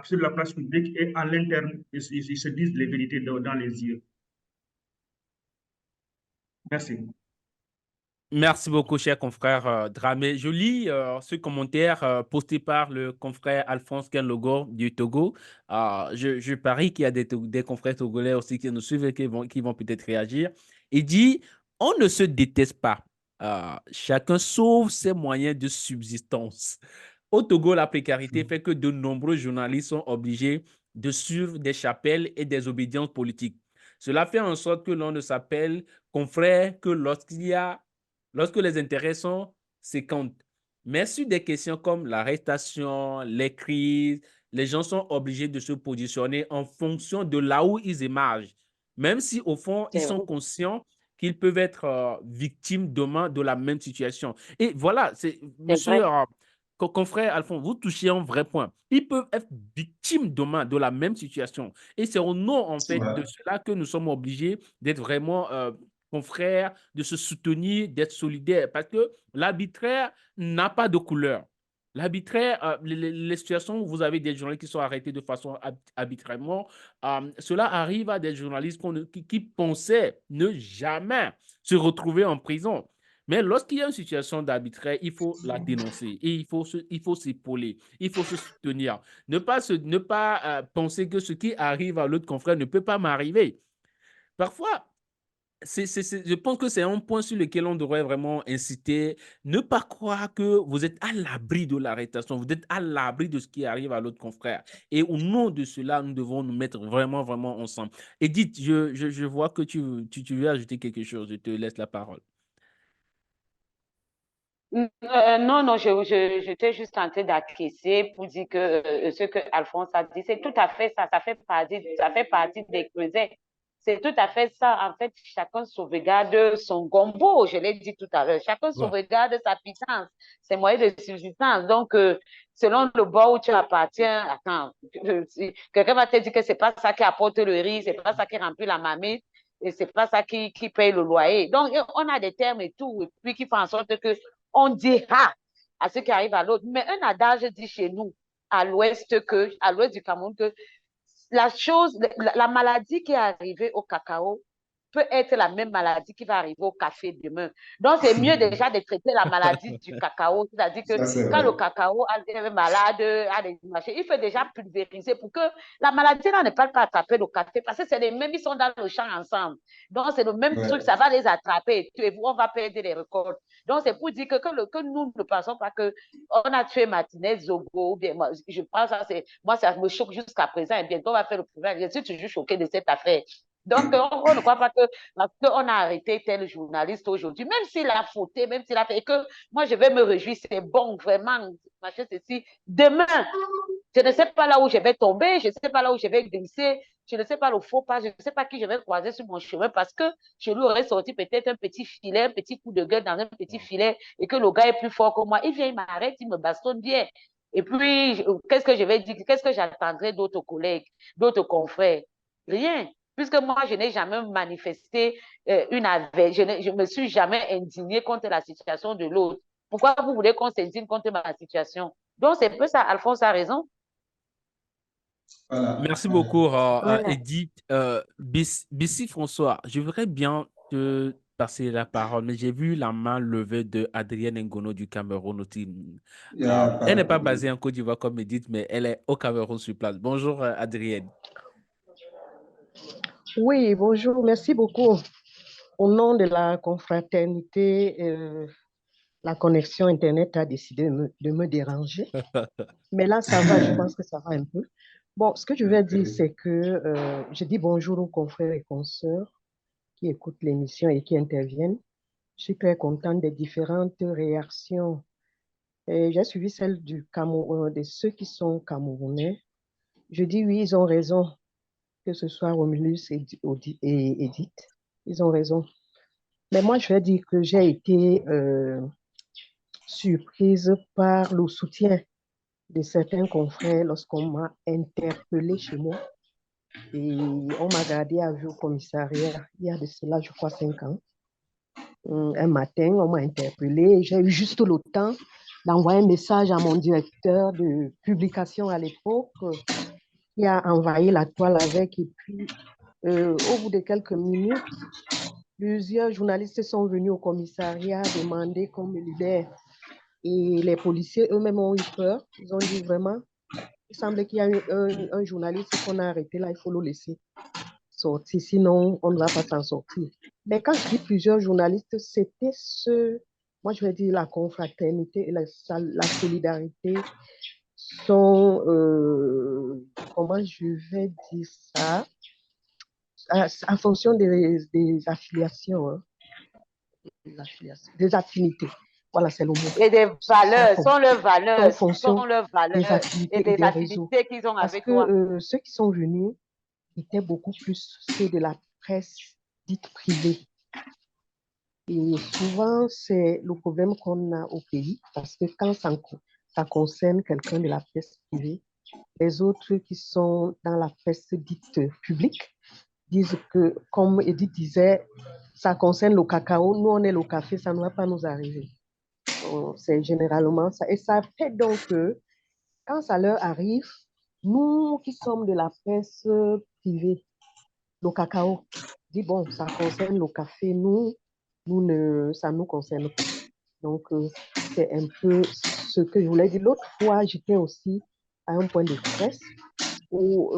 sur la place publique et à l'interne, ils se disent les vérités dans les yeux. Merci. Merci beaucoup, cher confrère Dramé. Je lis ce commentaire posté par le confrère Alphonse Kenlogo du Togo. Je parie qu'il y a des confrères togolais aussi qui nous suivent et qui vont peut-être réagir. Il dit, on ne se déteste pas. Chacun sauve ses moyens de subsistance. Au Togo, la précarité fait que de nombreux journalistes sont obligés de suivre des chapelles et des obédiences politiques. Cela fait en sorte que l'on ne s'appelle confrère que lorsque les intérêts sont séquentes. Mais sur des questions comme l'arrestation, les crises, les gens sont obligés de se positionner en fonction de là où ils émergent. Même si, au fond, ils sont conscients qu'ils peuvent être victimes demain de la même situation. Et voilà, monsieur, confrère Alphonse, vous touchez un vrai point. Ils peuvent être victimes demain de la même situation. Et c'est au nom, en fait, de cela que nous sommes obligés d'être vraiment confrères, de se soutenir, d'être solidaires. Parce que l'arbitraire n'a pas de couleur. L'arbitraire, les situations où vous avez des journalistes qui sont arrêtés de façon arbitrairement, cela arrive à des journalistes qui pensaient ne jamais se retrouver en prison. Mais lorsqu'il y a une situation d'arbitraire, il faut la dénoncer et il faut s'épauler, il faut se soutenir. Ne pas penser que ce qui arrive à l'autre confrère ne peut pas m'arriver. Parfois, je pense que c'est un point sur lequel on devrait vraiment inciter. Ne pas croire que vous êtes à l'abri de l'arrestation, vous êtes à l'abri de ce qui arrive à l'autre confrère. Et au nom de cela, nous devons nous mettre vraiment, vraiment ensemble. Edith, je vois que tu veux ajouter quelque chose. Je te laisse la parole. Non, j'étais juste en train d'acquiescer pour dire que ce que Alphonse a dit, c'est tout à fait ça, ça fait partie des creusets. C'est tout à fait ça. En fait, chacun sauvegarde son gombo, je l'ai dit tout à l'heure. Chacun sauvegarde sa puissance, ses moyens de subsistance. Donc, selon le bord où tu appartiens, attends, quelqu'un va te dire que c'est pas ça qui apporte le riz, c'est pas ça qui remplit la marmite, et c'est pas ça qui paye le loyer. Donc, on a des termes et tout, et puis qui font en sorte que on dira à ce qui arrive à l'autre. Mais un adage dit chez nous, à l'ouest du Cameroun, que la maladie qui est arrivée au cacao peut être la même maladie qui va arriver au café demain. Donc, c'est mieux déjà de traiter la maladie du cacao. C'est-à-dire que quand le cacao est malade, il faut déjà pulvériser pour que la maladie là ne peut pas attraper le café parce que c'est les mêmes, ils sont dans le champ ensemble. Donc, c'est le même truc, ça va les attraper et on va perdre les récoltes. Donc, c'est pour dire que nous ne pensons pas qu'on a tué Martinez, Zogo, ou bien, je pense que moi, ça me choque jusqu'à présent et bientôt on va faire le problème. Je suis toujours choquée de cette affaire. Donc, on ne croit pas parce qu'on a arrêté tel journaliste aujourd'hui, même s'il a fauté, même s'il a fait, et que moi, je vais me réjouir, c'est bon, vraiment, machin, ceci. Demain, je ne sais pas là où je vais tomber, je ne sais pas là où je vais glisser, je ne sais pas le faux pas, je ne sais pas qui je vais croiser sur mon chemin parce que je lui aurais sorti peut-être un petit filet, un petit coup de gueule dans un petit filet et que le gars est plus fort que moi. Il vient, il m'arrête, il me bastonne bien. Et puis, qu'est-ce que je vais dire? Qu'est-ce que j'attendrai d'autres collègues, d'autres confrères? Rien. Puisque moi, je n'ai jamais manifesté je ne me suis jamais indignée contre la situation de l'autre. Pourquoi vous voulez qu'on s'indigne contre ma situation? Donc, c'est un peu ça. Alphonse a raison. Voilà. Merci beaucoup, Edith. Bissi François, je voudrais bien te passer la parole, mais j'ai vu la main levée de Adrienne Ngono du Cameroun aussi. Elle n'est pas basée en Côte d'Ivoire comme Edith, mais elle est au Cameroun sur place. Bonjour, Adrienne. Oui, bonjour, merci beaucoup. Au nom de la confraternité, la connexion Internet a décidé de me déranger. Mais là, ça va, je pense que ça va un peu. Bon, ce que je vais dire, c'est que je dis bonjour aux confrères et consoeurs qui écoutent l'émission et qui interviennent. Je suis très contente des différentes réactions. Et j'ai suivi celle du Cameroun, de ceux qui sont camerounais. Je dis oui, ils ont raison, que ce soit Romulus et Edith. Ils ont raison. Mais moi, je vais dire que j'ai été surprise par le soutien de certains confrères lorsqu'on m'a interpellé chez moi. Et on m'a gardé à vue au commissariat il y a de cela, je crois, 5 ans. Un matin, on m'a interpellé. J'ai eu juste le temps d'envoyer un message à mon directeur de publication à l'époque, qui a envahi la toile avec. Et puis, au bout de quelques minutes, plusieurs journalistes sont venus au commissariat demander qu'on me libère. Et les policiers eux-mêmes ont eu peur. Ils ont dit vraiment, il semble qu'il y a un journaliste qu'on a arrêté là, il faut le laisser sortir, sinon on ne va pas s'en sortir. Mais quand je dis plusieurs journalistes, c'était moi je vais dire la confraternité et la solidarité sont, comment je vais dire ça, en fonction des affiliations, hein, des affinités. Voilà, c'est le mot. Et des valeurs, sont leurs valeurs, En fonction sont leurs valeurs des affinités et des des réseaux. affinités qu'ils ont Parce avec que toi. ceux qui sont venus étaient beaucoup plus ceux de la presse dite privée. Et souvent, c'est le problème qu'on a au pays, parce que quand ça concerne quelqu'un de la presse privée, les autres qui sont dans la presse dite publique disent que, comme Edith disait, ça concerne le cacao, nous on est le café, ça ne va pas nous arriver. C'est généralement ça. Et ça fait donc que, quand ça leur arrive, nous qui sommes de la presse privée, le cacao, dit bon, ça concerne le café, ça ne nous concerne pas. Donc, c'est un peu ce que je voulais dire. L'autre fois, j'étais aussi à un point de presse où,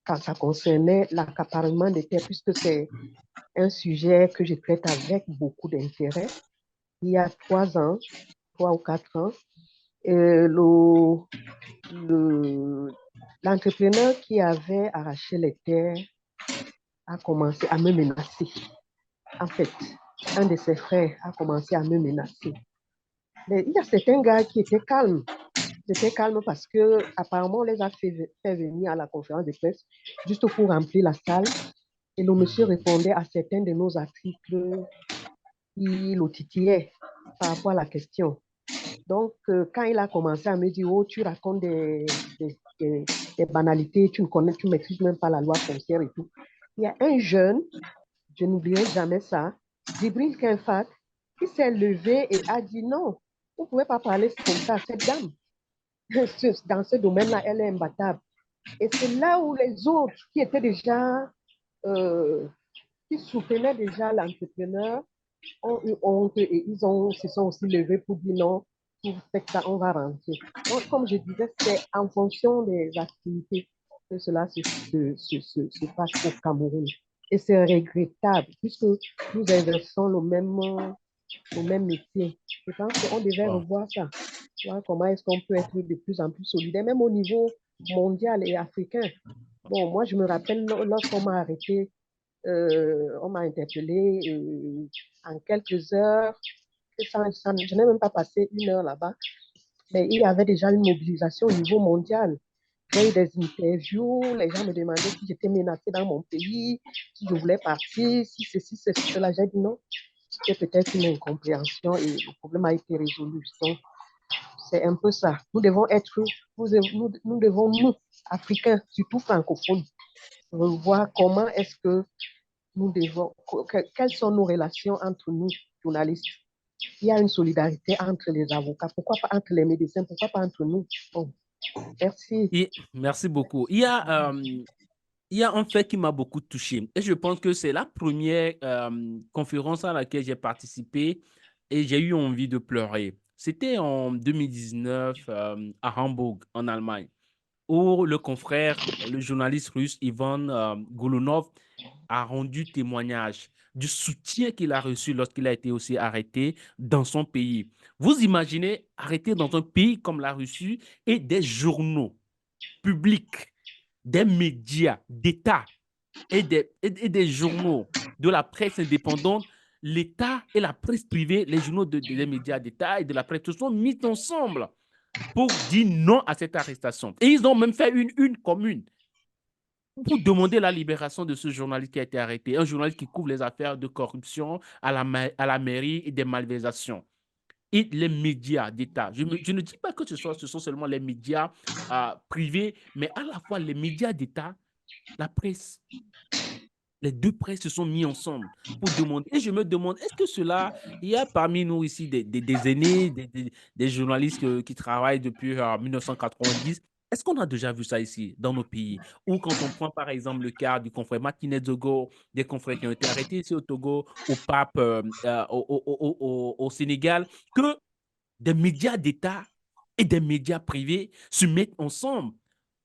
quand ça concernait l'accaparement des terres, puisque c'est un sujet que je traite avec beaucoup d'intérêt, il y a 3 ans, 3 ou 4 ans, l'entrepreneur qui avait arraché les terres a commencé à me menacer. En fait, un de ses frères a commencé à me menacer. Mais il y a certains gars qui étaient calmes. Ils étaient calmes parce que apparemment on les a fait venir à la conférence de presse juste pour remplir la salle. Et le monsieur répondait à certains de nos articles qui le titillaient par rapport à la question. Donc, quand il a commencé à me dire, oh, tu racontes des banalités, tu ne maîtrises même pas la loi foncière et tout. Il y a un jeune, je n'oublierai jamais ça, Djibril Kenfat, qui s'est levé et a dit non, vous ne pouvez pas parler comme ça à cette dame. Dans ce domaine-là, elle est imbattable. Et c'est là où les autres qui étaient déjà, qui soutenaient déjà l'entrepreneur, ont eu honte et se sont aussi levés pour dire non, vous faites ça, on va rentrer. Donc, comme je disais, c'est en fonction des activités que cela se passe au Cameroun. Et c'est regrettable puisque nous exerçons le même métier. Je pense qu'on devait revoir ça. Voir comment est-ce qu'on peut être de plus en plus solidaire, même au niveau mondial et africain. Bon, moi, je me rappelle lorsqu'on m'a arrêté, on m'a interpellé en quelques heures. Je n'ai même pas passé 1 heure là-bas, mais il y avait déjà une mobilisation au niveau mondial. J'ai eu des interviews, les gens me demandaient si j'étais menacée dans mon pays, si je voulais partir, si ceci, cela. J'ai dit non, c'était peut-être une incompréhension et le problème a été résolu. Donc, c'est un peu ça. Nous devons être, nous devons, nous, Africains, surtout francophones, revoir comment est-ce que nous devons, quelles sont nos relations entre nous, journalistes. Il y a une solidarité entre les avocats. Pourquoi pas entre les médecins? Pourquoi pas entre nous? Bon, merci. Merci beaucoup. Il y a un fait qui m'a beaucoup touché et je pense que c'est la première conférence à laquelle j'ai participé et j'ai eu envie de pleurer. C'était en 2019 à Hambourg, en Allemagne. où le confrère, le journaliste russe Ivan Golunov a rendu témoignage du soutien qu'il a reçu lorsqu'il a été aussi arrêté dans son pays. Vous imaginez arrêté dans un pays comme la Russie et des journaux publics, des médias d'État et des journaux de la presse indépendante, l'État et la presse privée, les journaux des médias d'État et de la presse se sont mis ensemble pour dire non à cette arrestation. Et ils ont même fait une commune pour demander la libération de ce journaliste qui a été arrêté, un journaliste qui couvre les affaires de corruption à la mairie et des malversations. Et les médias d'État. Je ne dis pas que ce sont seulement les médias privés, mais à la fois les médias d'État, la presse, les deux presses se sont mis ensemble pour demander. Et je me demande, est-ce que cela, il y a parmi nous ici des aînés, des journalistes qui travaillent depuis 1990, est-ce qu'on a déjà vu ça ici, dans nos pays? Ou quand on prend par exemple le cas du confrère Martinez Zogo, des confrères qui ont été arrêtés ici au Togo, au Pape, au Sénégal, que des médias d'État et des médias privés se mettent ensemble.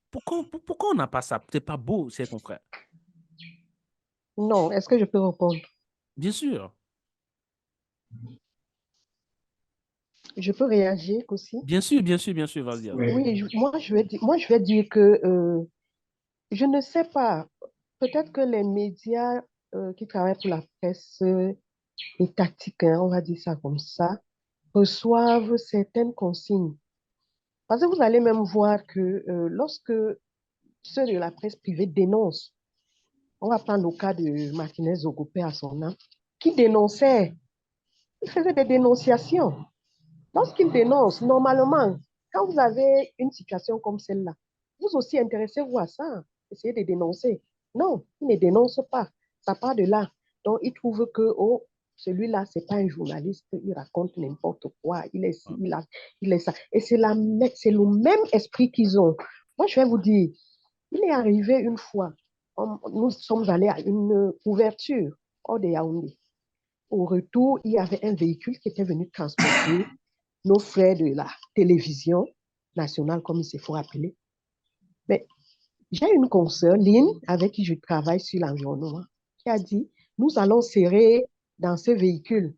Pourquoi on n'a pas ça? C'est pas beau, ces confrères. Non, est-ce que je peux répondre? Bien sûr. Je peux réagir aussi? Bien sûr, vas-y. Oui, moi, je vais dire que je ne sais pas. Peut-être que les médias qui travaillent pour la presse étatique, hein, on va dire ça comme ça, reçoivent certaines consignes. Parce que vous allez même voir que lorsque ceux de la presse privée dénoncent, on va prendre le cas de Martinez Ogopé à son âme, qui dénonçait, il faisait des dénonciations. Lorsqu'il dénonce, normalement, quand vous avez une situation comme celle-là, vous aussi intéressez-vous à ça, essayez de dénoncer. Non, il ne dénonce pas. Ça part de là. Donc, il trouve que, oh, celui-là, ce n'est pas un journaliste, il raconte n'importe quoi, il est ci, il est ça. Et c'est le même esprit qu'ils ont. Moi, je vais vous dire, il est arrivé une fois, nous sommes allés à une ouverture hors de Yaoundé. Au retour, il y avait un véhicule qui était venu transporter nos frères de la télévision nationale, comme il se faut appeler. Mais j'ai une consoeur, Lynn, avec qui je travaille sur l'environnement, qui a dit, nous allons serrer dans ce véhicule.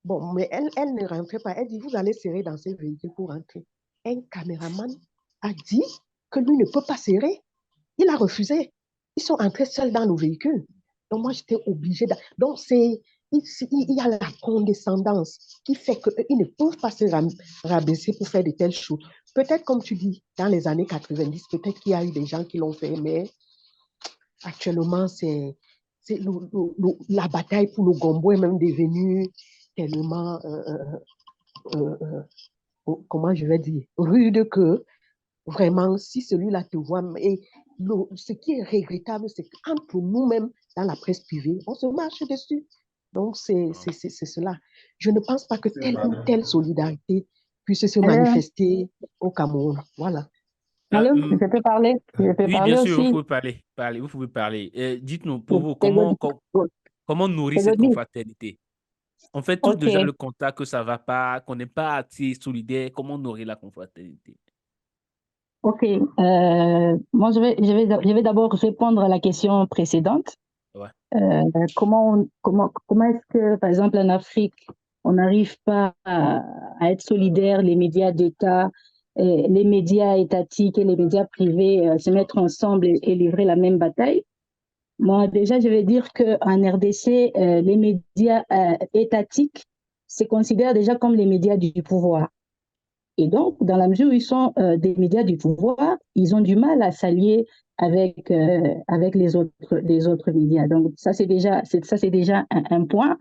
Bon, mais elle ne rentrait pas. Elle dit, vous allez serrer dans ce véhicule pour rentrer. Un caméraman a dit que lui ne peut pas serrer. Il a refusé. Ils sont entrés seuls dans le véhicule. Donc, moi, j'étais obligée. Donc, il y a la condescendance qui fait qu'ils ne peuvent pas se rabaisser pour faire de telles choses. Peut-être, comme tu dis, dans les années 90, peut-être qu'il y a eu des gens qui l'ont fait, mais actuellement, la bataille pour le gombo est même devenue tellement, comment je vais dire, rude que vraiment, si celui-là te voit, et ce qui est regrettable, c'est qu'entre nous-mêmes, dans la presse privée, on se marche dessus. Donc, c'est cela. Je ne pense pas que telle ou telle solidarité puisse se manifester au Cameroun. Voilà. Allô, je peux parler? Je peux Oui, parler bien sûr, aussi. vous pouvez parler. Dites-nous, pour vous, comment nourrir cette Aujourd'hui, confraternité? On fait tous ok, déjà le constat que ça ne va pas, qu'on n'est pas assez solidaire. Comment nourrir la confraternité? ok. Moi, je vais d'abord répondre à la question précédente. Ouais. Comment est-ce que, par exemple, en Afrique, on n'arrive pas à être solidaires, les médias d'État, les médias étatiques et les médias privés se mettre ensemble et livrer la même bataille? Moi, déjà, je vais dire qu'en RDC, les médias étatiques se considèrent déjà comme les médias du pouvoir. Et donc, dans la mesure où ils sont des médias du pouvoir, ils ont du mal à s'allier avec les autres médias. Donc, ça, c'est déjà un point.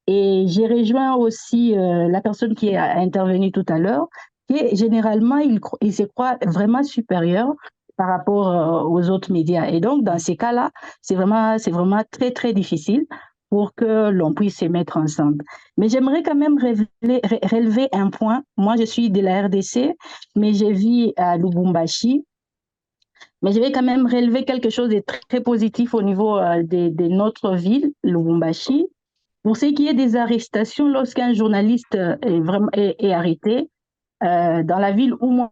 Et j'ai rejoint aussi la personne qui a intervenu tout à l'heure, qui généralement, il se croit vraiment supérieur par rapport aux autres médias. Et donc, dans ces cas-là, c'est vraiment très, très difficile pour que l'on puisse se mettre ensemble. Mais j'aimerais quand même relever un point. Moi, je suis de la RDC, mais je vis à Lubumbashi. Mais je vais quand même relever quelque chose de très positif au niveau de notre ville, Lubumbashi. Pour ce qui est des arrestations, lorsqu'un journaliste est arrêté, dans la ville où moi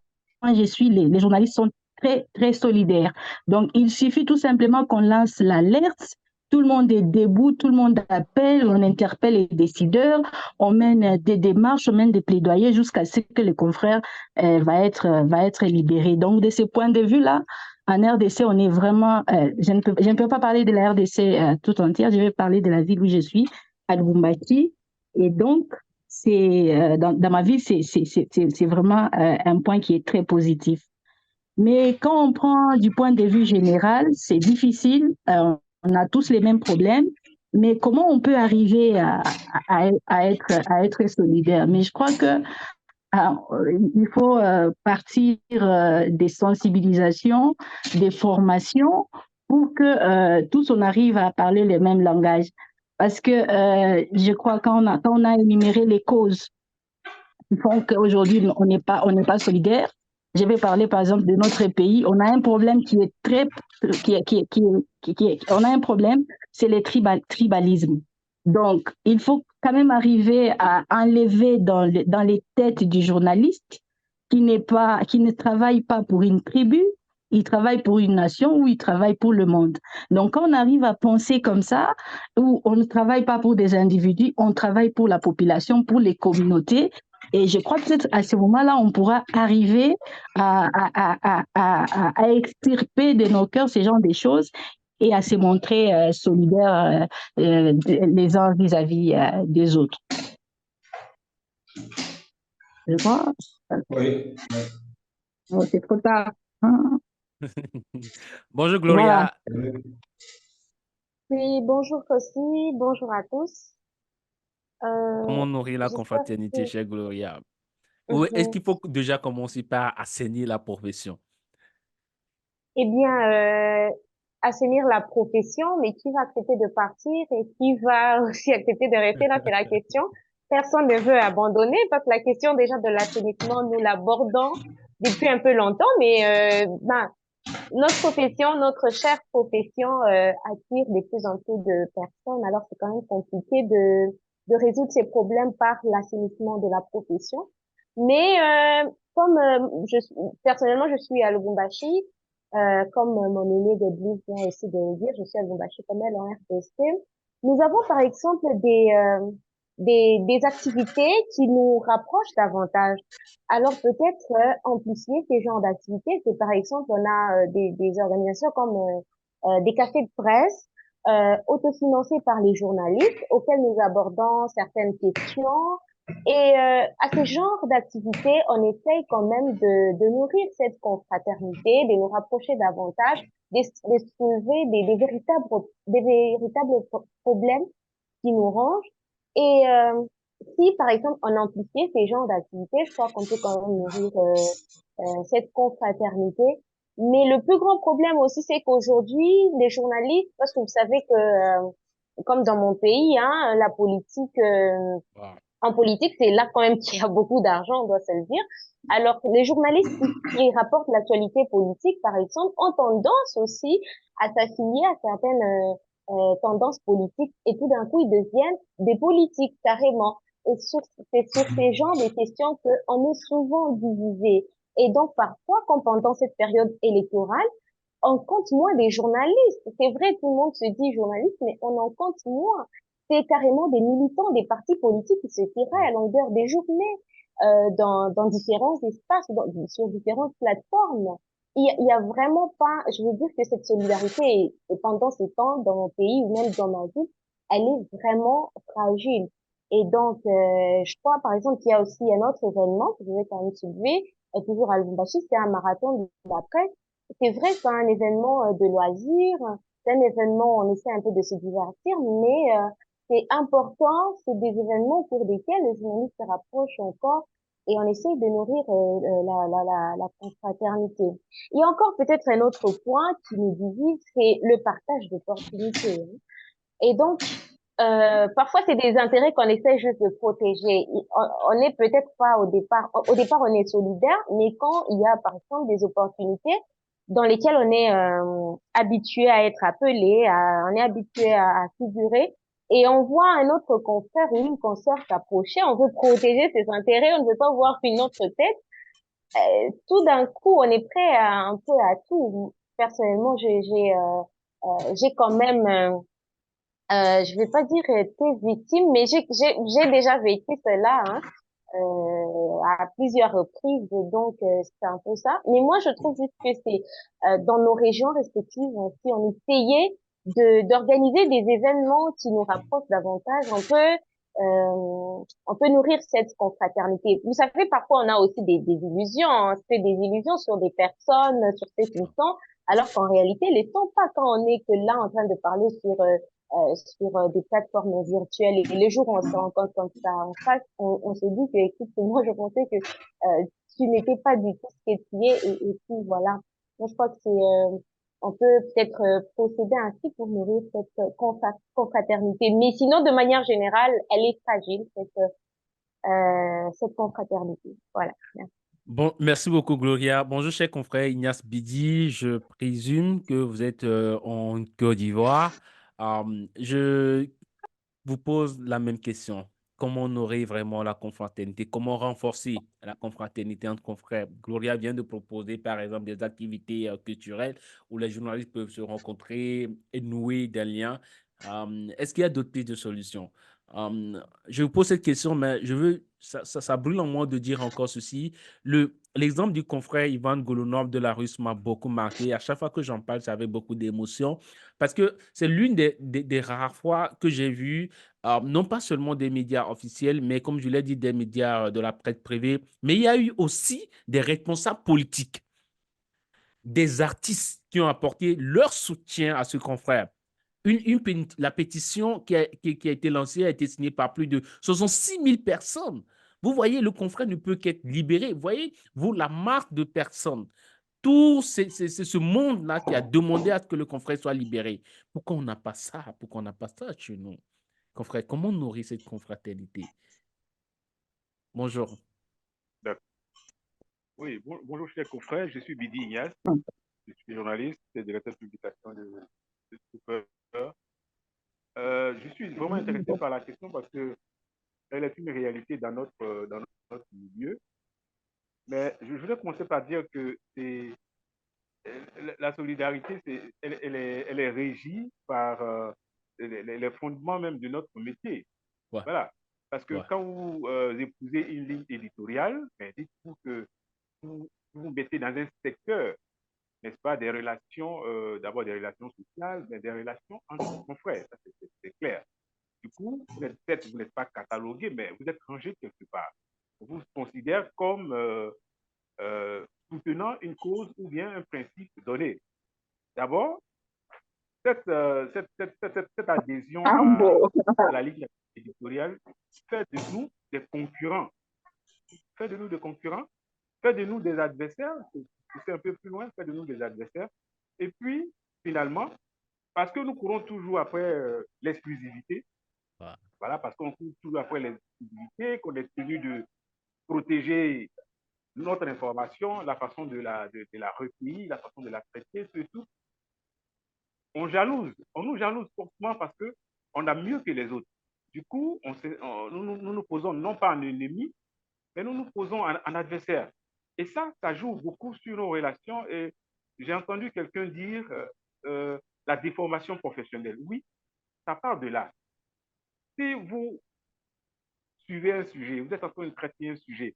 je suis, les journalistes sont très, très solidaires. Donc, il suffit tout simplement qu'on lance l'alerte. Tout le monde est debout, tout le monde appelle, on interpelle les décideurs, on mène des démarches, on mène des plaidoyers jusqu'à ce que le confrère va être libéré. Donc, de ce point de vue-là, en RDC, on est vraiment... je ne peux pas parler de la RDC tout entière, je vais parler de la ville où je suis, à Lubumbashi. Et donc, dans ma ville, c'est vraiment un point qui est très positif. Mais quand on prend du point de vue général, c'est difficile. On a tous les mêmes problèmes. Mais comment on peut arriver à être solidaire? Mais je crois que il faut partir des sensibilisations, des formations pour que tous on arrive à parler le même langage. Parce que je crois quand on a énuméré les causes qui font qu'aujourd'hui on n'est pas solidaire. Je vais parler par exemple de notre pays. On a un problème qui est on a un problème, c'est le tribalisme. Donc, il faut quand même arriver à enlever dans les têtes du journaliste qui ne travaille pas pour une tribu, il travaille pour une nation ou il travaille pour le monde. Donc, quand on arrive à penser comme ça, où on ne travaille pas pour des individus, on travaille pour la population, pour les communautés. Et je crois que peut-être à ce moment-là, on pourra arriver à extirper de nos cœurs ce genre de choses et à se montrer solidaires les uns vis-à-vis des autres. Je crois. Oui. Oh, c'est trop tard. Hein? Bonjour Gloria. Voilà. Oui, bonjour Kossi, bonjour à tous. Comment nourrir la J'espère confraternité, que... chère Gloria? Ou est-ce Mhm. qu'il faut déjà commencer par assainir la profession? Eh bien, assainir la profession, mais qui va accepter de partir et qui va aussi accepter de rester là, c'est la question. Personne ne veut abandonner parce que la question déjà de l'assainissement, nous l'abordons depuis un peu longtemps, mais notre profession, notre chère profession attire de plus en plus de personnes. Alors c'est quand même compliqué de résoudre ces problèmes par l'assainissement de la profession. Mais comme personnellement je suis à Lubumbashi, comme mon aîné d'église vient aussi de le dire, je suis à Lubumbashi comme elle en RDC. Nous avons par exemple des activités qui nous rapprochent davantage. Alors peut-être amplifier ces genres d'activités, c'est par exemple on a des organisations comme des cafés de presse autofinancés par les journalistes auxquels nous abordons certaines questions. Et à ce genre d'activités, on essaye quand même de nourrir cette confraternité, de nous rapprocher davantage, de soulever des véritables problèmes qui nous rangent. Et si, par exemple, on amplifiait ces genres d'activités, je crois qu'on peut quand même nourrir cette confraternité. Mais le plus grand problème aussi, c'est qu'aujourd'hui, les journalistes, parce que vous savez que, comme dans mon pays, hein, la politique, Wow. en politique, c'est là quand même qu'il y a beaucoup d'argent, on doit se le dire. Alors, les journalistes qui rapportent l'actualité politique, par exemple, ont tendance aussi à s'affilier à certaines tendances politiques et tout d'un coup, ils deviennent des politiques carrément. Et c'est sur ces genres de questions qu'on est souvent divisé. Et donc, parfois, quand pendant cette période électorale, on compte moins des journalistes. C'est vrai, tout le monde se dit journaliste, mais on en compte moins. C'est carrément des militants des partis politiques qui se tiraient à longueur des journées dans différents espaces, sur différentes plateformes. Il y a vraiment pas, je veux dire que cette solidarité, et pendant ces temps, dans mon pays ou même dans ma vie, elle est vraiment fragile. Et donc, je crois, par exemple, qu'il y a aussi un autre événement que je vais quand même soulever, toujours à Lubumbashi, c'est un marathon de la presse. C'est vrai, c'est un événement de loisirs, c'est un événement où on essaie un peu de se divertir, mais c'est important, c'est des événements au cours desquels les journalistes se rapprochent encore et on essaie de nourrir la confraternité. Il y a encore peut-être un autre point qui nous divise, c'est le partage d'opportunités. Hein. Et donc, parfois, c'est des intérêts qu'on essaie juste de protéger. On n'est peut-être pas au départ, on est solidaire, mais quand il y a, par exemple, des opportunités dans lesquelles on est habitué à être appelé, on est habitué à figurer, et on voit un autre confrère ou une consoeur s'approcher, on veut protéger ses intérêts, on ne veut pas voir une autre tête. tout d'un coup, on est prêt un peu à tout. Personnellement, j'ai quand même, je vais pas dire été victime, mais j'ai déjà vécu cela, hein, à plusieurs reprises. Donc, c'est un peu ça. Mais moi, je trouve juste que c'est dans nos régions respectives, si on essayait d'organiser des événements qui nous rapprochent davantage, on peut nourrir cette confraternité. Vous savez, parfois, on a aussi des illusions, hein. C'est des illusions sur des personnes, sur ce qu'ils sont, alors qu'en réalité, ils les sont pas quand on est que là en train de parler sur des plateformes virtuelles. Et les jours où on se rencontre comme ça en face, on se dit que, écoute, moi, je pensais que tu n'étais pas du tout ce que tu es. Et puis, voilà. Moi, je crois que on peut peut-être procéder ainsi pour nourrir cette confraternité. Mais sinon, de manière générale, elle est fragile, cette confraternité. Voilà. Merci. Bon, merci beaucoup, Gloria. Bonjour, cher confrère Ignace Bidi. Je présume que vous êtes en Côte d'Ivoire. Je vous pose la même question. Comment honorer vraiment la confraternité? Comment renforcer la confraternité entre confrères? Gloria vient de proposer, par exemple, des activités culturelles où les journalistes peuvent se rencontrer et nouer des liens. Est-ce qu'il y a d'autres pistes de solutions? Je vous pose cette question, mais ça brûle en moi de dire encore ceci. L'exemple du confrère Ivan Golunov de la Russie m'a beaucoup marqué. À chaque fois que j'en parle, c'est avec beaucoup d'émotion parce que c'est l'une des rares fois que j'ai vu non pas seulement des médias officiels, mais comme je l'ai dit, des médias de la presse privée, mais il y a eu aussi des responsables politiques, des artistes qui ont apporté leur soutien à ce confrère. La pétition qui a été lancée a été signée par plus de 66 000 personnes. Vous voyez, le confrère ne peut qu'être libéré. Vous voyez, la masse de personnes. Tout c'est ce monde-là qui a demandé à ce que le confrère soit libéré. Pourquoi on n'a pas ça? Pourquoi on n'a pas ça chez nous? Confrère, comment nourrir cette confraternité? Bonjour. D'accord. Oui, bonjour chers confrères, je suis Bidi Ignace, je suis journaliste et directeur de publication de Super. Je suis vraiment intéressé par la question parce que elle est une réalité dans notre milieu. Mais je voulais commencer par dire que la solidarité, elle est régie par les fondements même de notre métier. Ouais. Voilà. Parce que Ouais. quand vous épousez une ligne éditoriale, dites-vous que vous mettez dans un secteur, n'est-ce pas, des relations, d'abord des relations sociales, mais des relations entre confrères. Ça, c'est clair. Du coup, vous n'êtes pas catalogué, mais vous êtes rangé quelque part. On vous considère comme soutenant une cause ou bien un principe donné. D'abord, cette adhésion à la ligne éditoriale fait de nous des concurrents. Fait de nous des concurrents, fait de nous des adversaires, c'est un peu plus loin, fait de nous des adversaires. Et puis, finalement, parce que nous courons toujours après l'exclusivité, voilà, parce qu'on court toujours après l'exclusivité, qu'on est tenu de protéger notre information, la façon de la recueillir, la façon de la traiter, surtout, on nous jalouse forcément parce qu'on a mieux que les autres. Du coup, nous posons non pas un ennemi, mais nous posons un adversaire. Et ça joue beaucoup sur nos relations. Et j'ai entendu quelqu'un dire la déformation professionnelle. Oui, ça part de là. Si vous suivez un sujet, vous êtes en train de traiter un sujet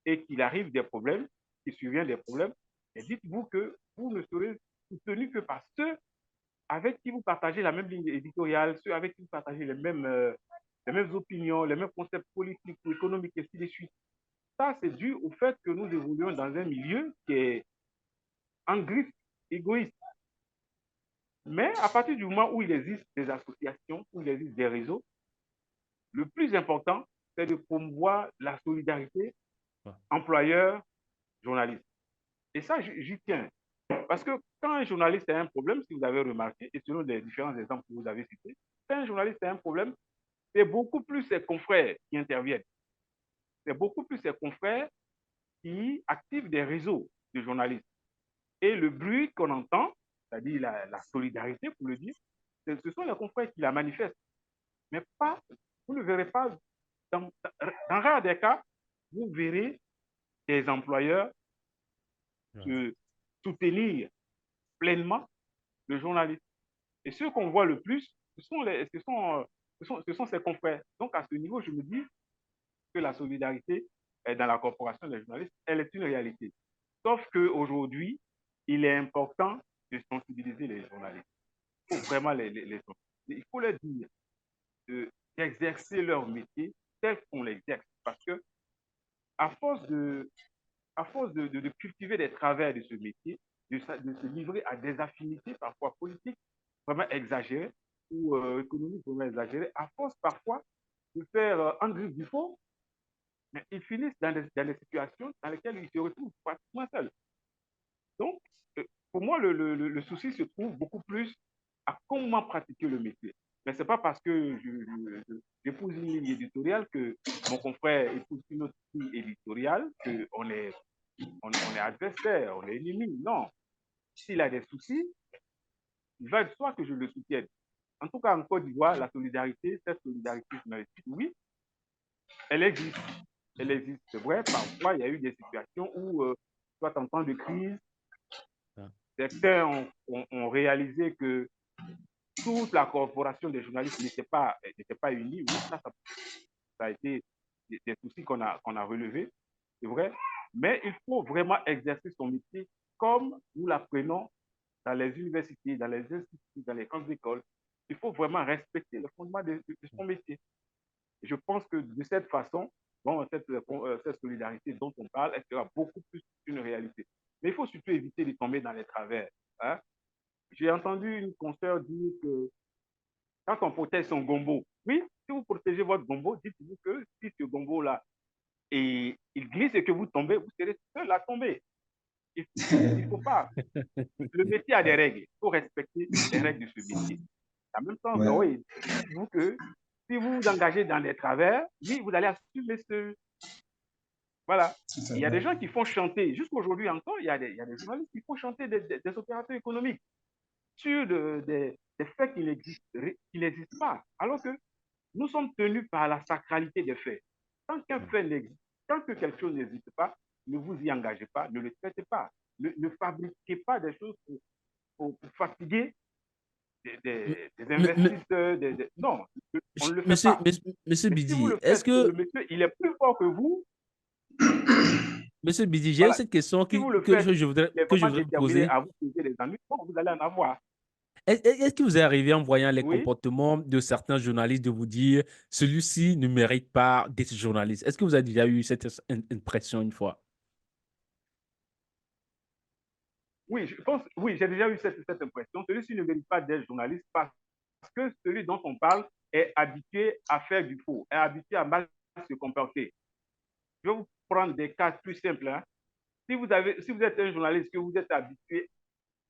et qu'il arrive des problèmes, qu'il survient des problèmes, dites-vous que vous ne serez soutenu que par ceux avec qui vous partagez la même ligne éditoriale, ceux avec qui vous partagez les mêmes opinions, les mêmes concepts politiques ou économiques, et ainsi de suite. Ça, c'est dû au fait que nous évoluons dans un milieu qui est en griffe, égoïste. Mais à partir du moment où il existe des associations, où il existe des réseaux, le plus important, c'est de promouvoir la solidarité employeur-journaliste. Et ça, j'y tiens. Parce que quand un journaliste a un problème, si vous avez remarqué, et selon les différents exemples que vous avez cités, quand un journaliste a un problème, c'est beaucoup plus ses confrères qui interviennent. C'est beaucoup plus ses confrères qui activent des réseaux de journalistes. Et le bruit qu'on entend, c'est-à-dire la solidarité, pour le dire, ce sont les confrères qui la manifestent. Mais pas, vous ne verrez pas, dans rare des cas, vous verrez des employeurs soutenir pleinement le journaliste. Et ceux qu'on voit le plus, ce sont ses confrères. Donc, à ce niveau, je me dis que la solidarité dans la corporation des journalistes, elle est une réalité. Sauf qu'aujourd'hui, il est important de sensibiliser les journalistes. Il faut vraiment les sensibiliser. Il faut leur dire d'exercer leur métier tel qu'on l'exerce. Parce que à force de cultiver des travers de ce métier, de se livrer à des affinités parfois politiques vraiment exagérées ou économiques vraiment exagérées, à force parfois de faire un griffe du faux, mais ils finissent dans des situations dans lesquelles ils se retrouvent pratiquement seuls. Donc, pour moi, le souci se trouve beaucoup plus à comment pratiquer le métier. Mais ce n'est pas parce que j'épouse une ligne éditoriale que mon confrère épouse une autre ligne éditoriale qu'on est adversaire, on est ennemi. Non. S'il a des soucis, il va de soi que je le soutienne. En tout cas, en Côte d'Ivoire, la solidarité, cette solidarité journalistique, oui, elle existe. Elle existe, c'est vrai. Parfois, il y a eu des situations où, soit en temps de crise, certains ont réalisé que toute la corporation des journalistes n'était pas unie. Oui, ça a été des soucis qu'on a relevés, c'est vrai. Mais il faut vraiment exercer son métier comme nous l'apprenons dans les universités, dans les instituts, dans les grandes écoles. Il faut vraiment respecter le fondement de son métier. Et je pense que de cette façon, bon, cette solidarité dont on parle, elle sera beaucoup plus une réalité. Mais il faut surtout éviter de tomber dans les travers. Hein? J'ai entendu une consoeur dire que quand on protège son gombo, oui, si vous protégez votre gombo, dites-vous que si ce gombo-là, il glisse et que vous tombez, vous serez seul à tomber. Il ne faut pas. Le métier a des règles. Il faut respecter les règles de ce métier. En même temps, oui, dites-vous que si vous vous engagez dans les travers, oui, vous allez assumer ce... Voilà. Il y a des gens qui font chanter, jusqu'aujourd'hui encore, il y a des journalistes qui font chanter des opérateurs économiques sur des faits qui n'existent pas. Alors que nous sommes tenus par la sacralité des faits. Tant qu'un fait n'existe, tant que quelque chose n'existe pas, ne vous y engagez pas, ne le traitez pas. Ne fabriquez pas des choses pour fatiguer des investisseurs. Non, on ne le fait pas. Monsieur Bidi, si vous le faites, est-ce que... le monsieur, il est plus fort que vous. Monsieur Bidi, j'ai cette question si vous le que faites, je voudrais il est vraiment vous déterminé poser. à vous poser des ennuis, bon, vous allez en avoir. Est-ce que vous est arrivé en voyant les comportements de certains journalistes de vous dire celui-ci ne mérite pas d'être journaliste? Est-ce que vous avez déjà eu cette impression une fois? Oui, je pense, oui, j'ai déjà eu cette impression. Celui-ci ne mérite pas d'être journaliste parce que celui dont on parle est habitué à faire du faux, est habitué à mal se comporter. Je vais vous prendre des cas plus simples. Hein. Si vous êtes un journaliste, que vous êtes habitué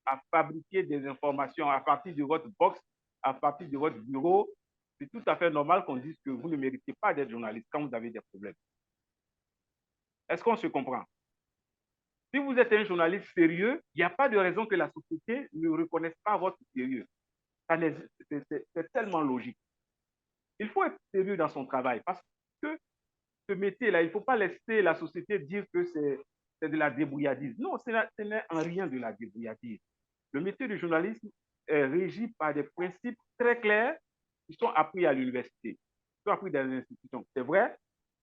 à fabriquer des informations à partir de votre box, à partir de votre bureau, c'est tout à fait normal qu'on dise que vous ne méritez pas d'être journaliste quand vous avez des problèmes. Est-ce qu'on se comprend? Si vous êtes un journaliste sérieux, il n'y a pas de raison que la société ne reconnaisse pas votre sérieux. C'est tellement logique. Il faut être sérieux dans son travail parce que ce métier-là, il ne faut pas laisser la société dire que c'est de la débrouillardise. Non, ce n'est en rien de la débrouillardise. Le métier de journalisme est régi par des principes très clairs qui sont appris à l'université, qui sont appris dans les institutions. C'est vrai,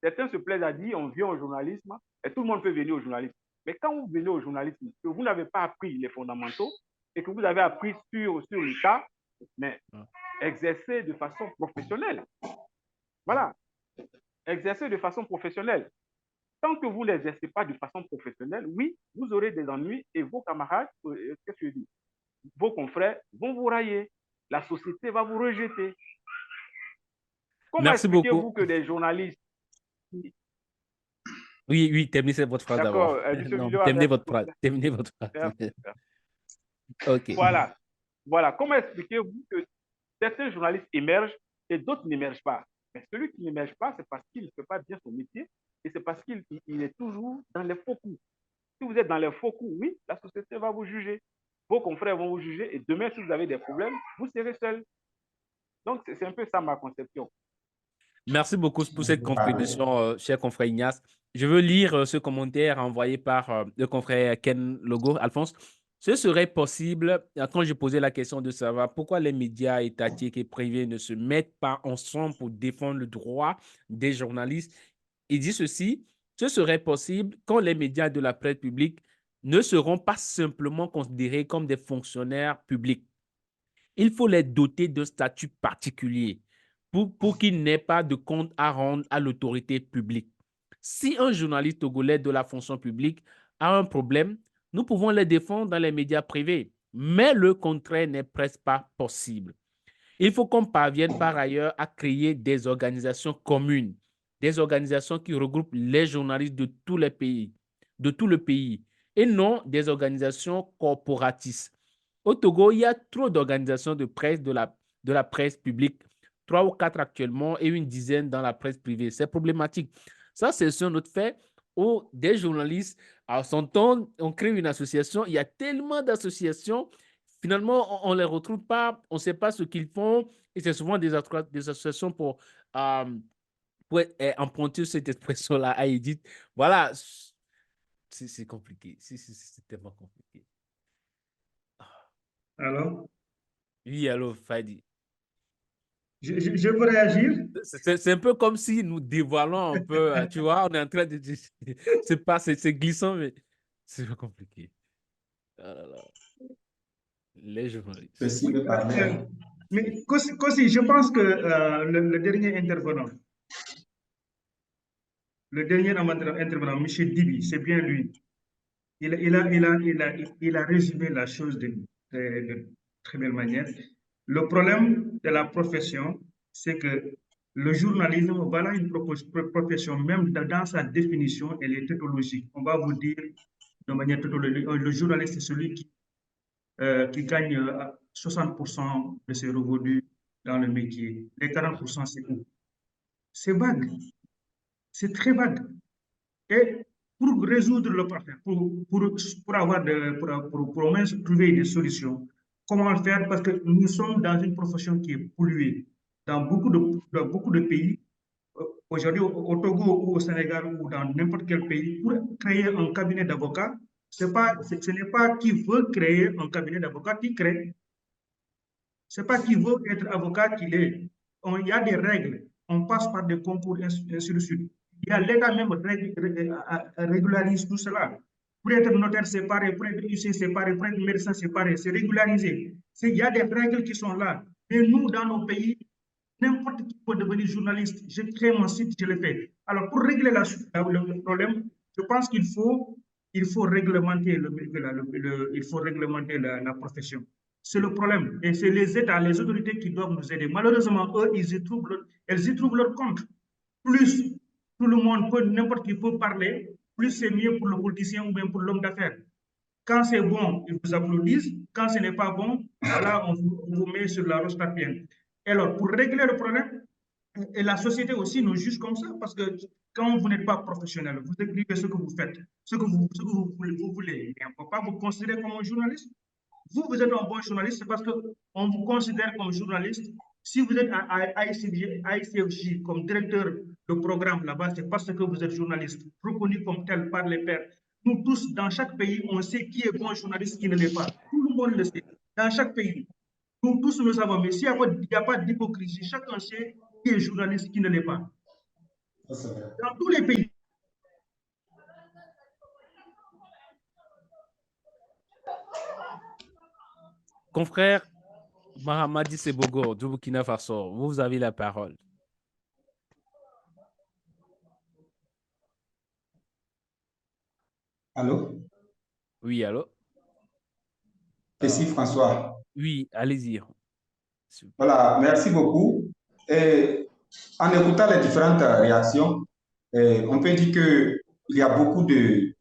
certains se plaisent à dire on vient au journalisme et tout le monde peut venir au journalisme. Mais quand vous venez au journalisme, que vous n'avez pas appris les fondamentaux et que vous avez appris sur le tas, mais exercez de façon professionnelle. Voilà. Exercez de façon professionnelle. Tant que vous n'exercez pas de façon professionnelle, oui, vous aurez des ennuis et vos camarades, qu'est-ce que je dis? Vos confrères vont vous railler. La société va vous rejeter. Comment expliquez-vous que des journalistes... Oui, terminez votre phrase d'abord. Terminez votre phrase. Terminez votre phrase. OK. Voilà. Comment expliquez-vous que certains journalistes émergent et d'autres n'émergent pas? Mais celui qui n'émerge pas, c'est parce qu'il ne fait pas bien son métier et c'est parce qu'il est toujours dans les faux coups. Si vous êtes dans les faux coups, oui, la société va vous juger. Vos confrères vont vous juger et demain, si vous avez des problèmes, vous serez seul. Donc, c'est un peu ça ma conception. Merci beaucoup pour cette contribution, cher confrère Ignace. Je veux lire ce commentaire envoyé par le confrère Ken Logo. Alphonse, ce serait possible, quand je posais la question de savoir pourquoi les médias étatiques et privés ne se mettent pas ensemble pour défendre le droit des journalistes, il dit ceci, ce serait possible quand les médias de la presse publique ne seront pas simplement considérés comme des fonctionnaires publics. Il faut les doter d'un statut particulier pour qu'ils n'aient pas de compte à rendre à l'autorité publique. Si un journaliste togolais de la fonction publique a un problème, nous pouvons les défendre dans les médias privés, mais le contraire n'est presque pas possible. Il faut qu'on parvienne par ailleurs à créer des organisations communes, des organisations qui regroupent les journalistes de tous les pays, de tout le pays, et non des organisations corporatistes. Au Togo, il y a trop d'organisations de presse, de la presse publique, 3 ou 4 actuellement et une dizaine dans la presse privée. C'est problématique. Ça, c'est un autre fait où des journalistes, à son temps, on crée une association. Il y a tellement d'associations. Finalement, on ne les retrouve pas, on ne sait pas ce qu'ils font. Et c'est souvent des associations pour emprunter cette expression-là à Edith. Voilà, c'est compliqué. C'est tellement compliqué. Alors? Oui, allô, Fadi. Je peux réagir? C'est un peu comme si nous dévoilons un peu, tu vois, on est en train de dire, c'est glissant, mais c'est compliqué. Oh là là. Les journalistes. Mais Kossi, je pense que le dernier intervenant, M. Dibi, c'est bien lui. Il a résumé la chose de très belle manière. Le problème de la profession, c'est que le journalisme, voilà une profession, même dans sa définition, elle est tautologique. On va vous dire de manière tautologique, le journaliste, c'est celui qui gagne 60% de ses revenus dans le métier. Les 40%, c'est où? C'est vague. C'est très vague. Et pour résoudre le problème, pour au moins trouver des solutions, comment le faire? Parce que nous sommes dans une profession qui est polluée. Dans beaucoup de pays, aujourd'hui au Togo ou au Sénégal ou dans n'importe quel pays, pour créer un cabinet d'avocats, ce n'est pas qui veut créer un cabinet d'avocats qui crée. Ce n'est pas qui veut être avocat qu'il est. Il y a des règles. On passe par des concours, ainsi de suite. L'État même régularise tout cela. Pour être notaire séparé, pour être huissier séparé, pour être médecin séparé, c'est régularisé. Il y a des règles qui sont là. Mais nous, dans nos pays, n'importe qui peut devenir journaliste. Je crée mon site, je le fais. Alors, pour régler le problème, je pense qu'il faut réglementer la profession. C'est le problème. Et c'est les États, les autorités qui doivent nous aider. Malheureusement, eux, elles y trouvent leur compte. Plus tout le monde peut, n'importe qui peut parler, plus c'est mieux pour le politicien ou bien pour l'homme d'affaires. Quand c'est bon, ils vous applaudissent. Quand ce n'est pas bon, voilà, on vous met sur la roche papienne. Alors, pour régler le problème, et la société aussi nous juge comme ça, parce que quand vous n'êtes pas professionnel, vous écrivez ce que vous faites, ce que vous voulez, et on ne peut pas vous considérer comme un journaliste. Vous êtes un bon journaliste, c'est parce qu'on vous considère comme journaliste. Si vous êtes à ICFJ comme directeur de programme là-bas, c'est parce que vous êtes journaliste, reconnu comme tel par les pairs. Nous tous, dans chaque pays, on sait qui est bon journaliste, qui ne l'est pas. Tout le monde le sait. Dans chaque pays, nous tous le savons. Mais s'il n'y a pas d'hypocrisie, chacun sait qui est journaliste, qui ne l'est pas. Dans tous les pays. Confrère Mahamadi Sebogo du Burkina Faso, vous avez la parole. Allô? Oui, allô? Merci François. Oui, allez-y. Voilà, merci beaucoup. Et en écoutant les différentes réactions, on peut dire qu'il y a beaucoup de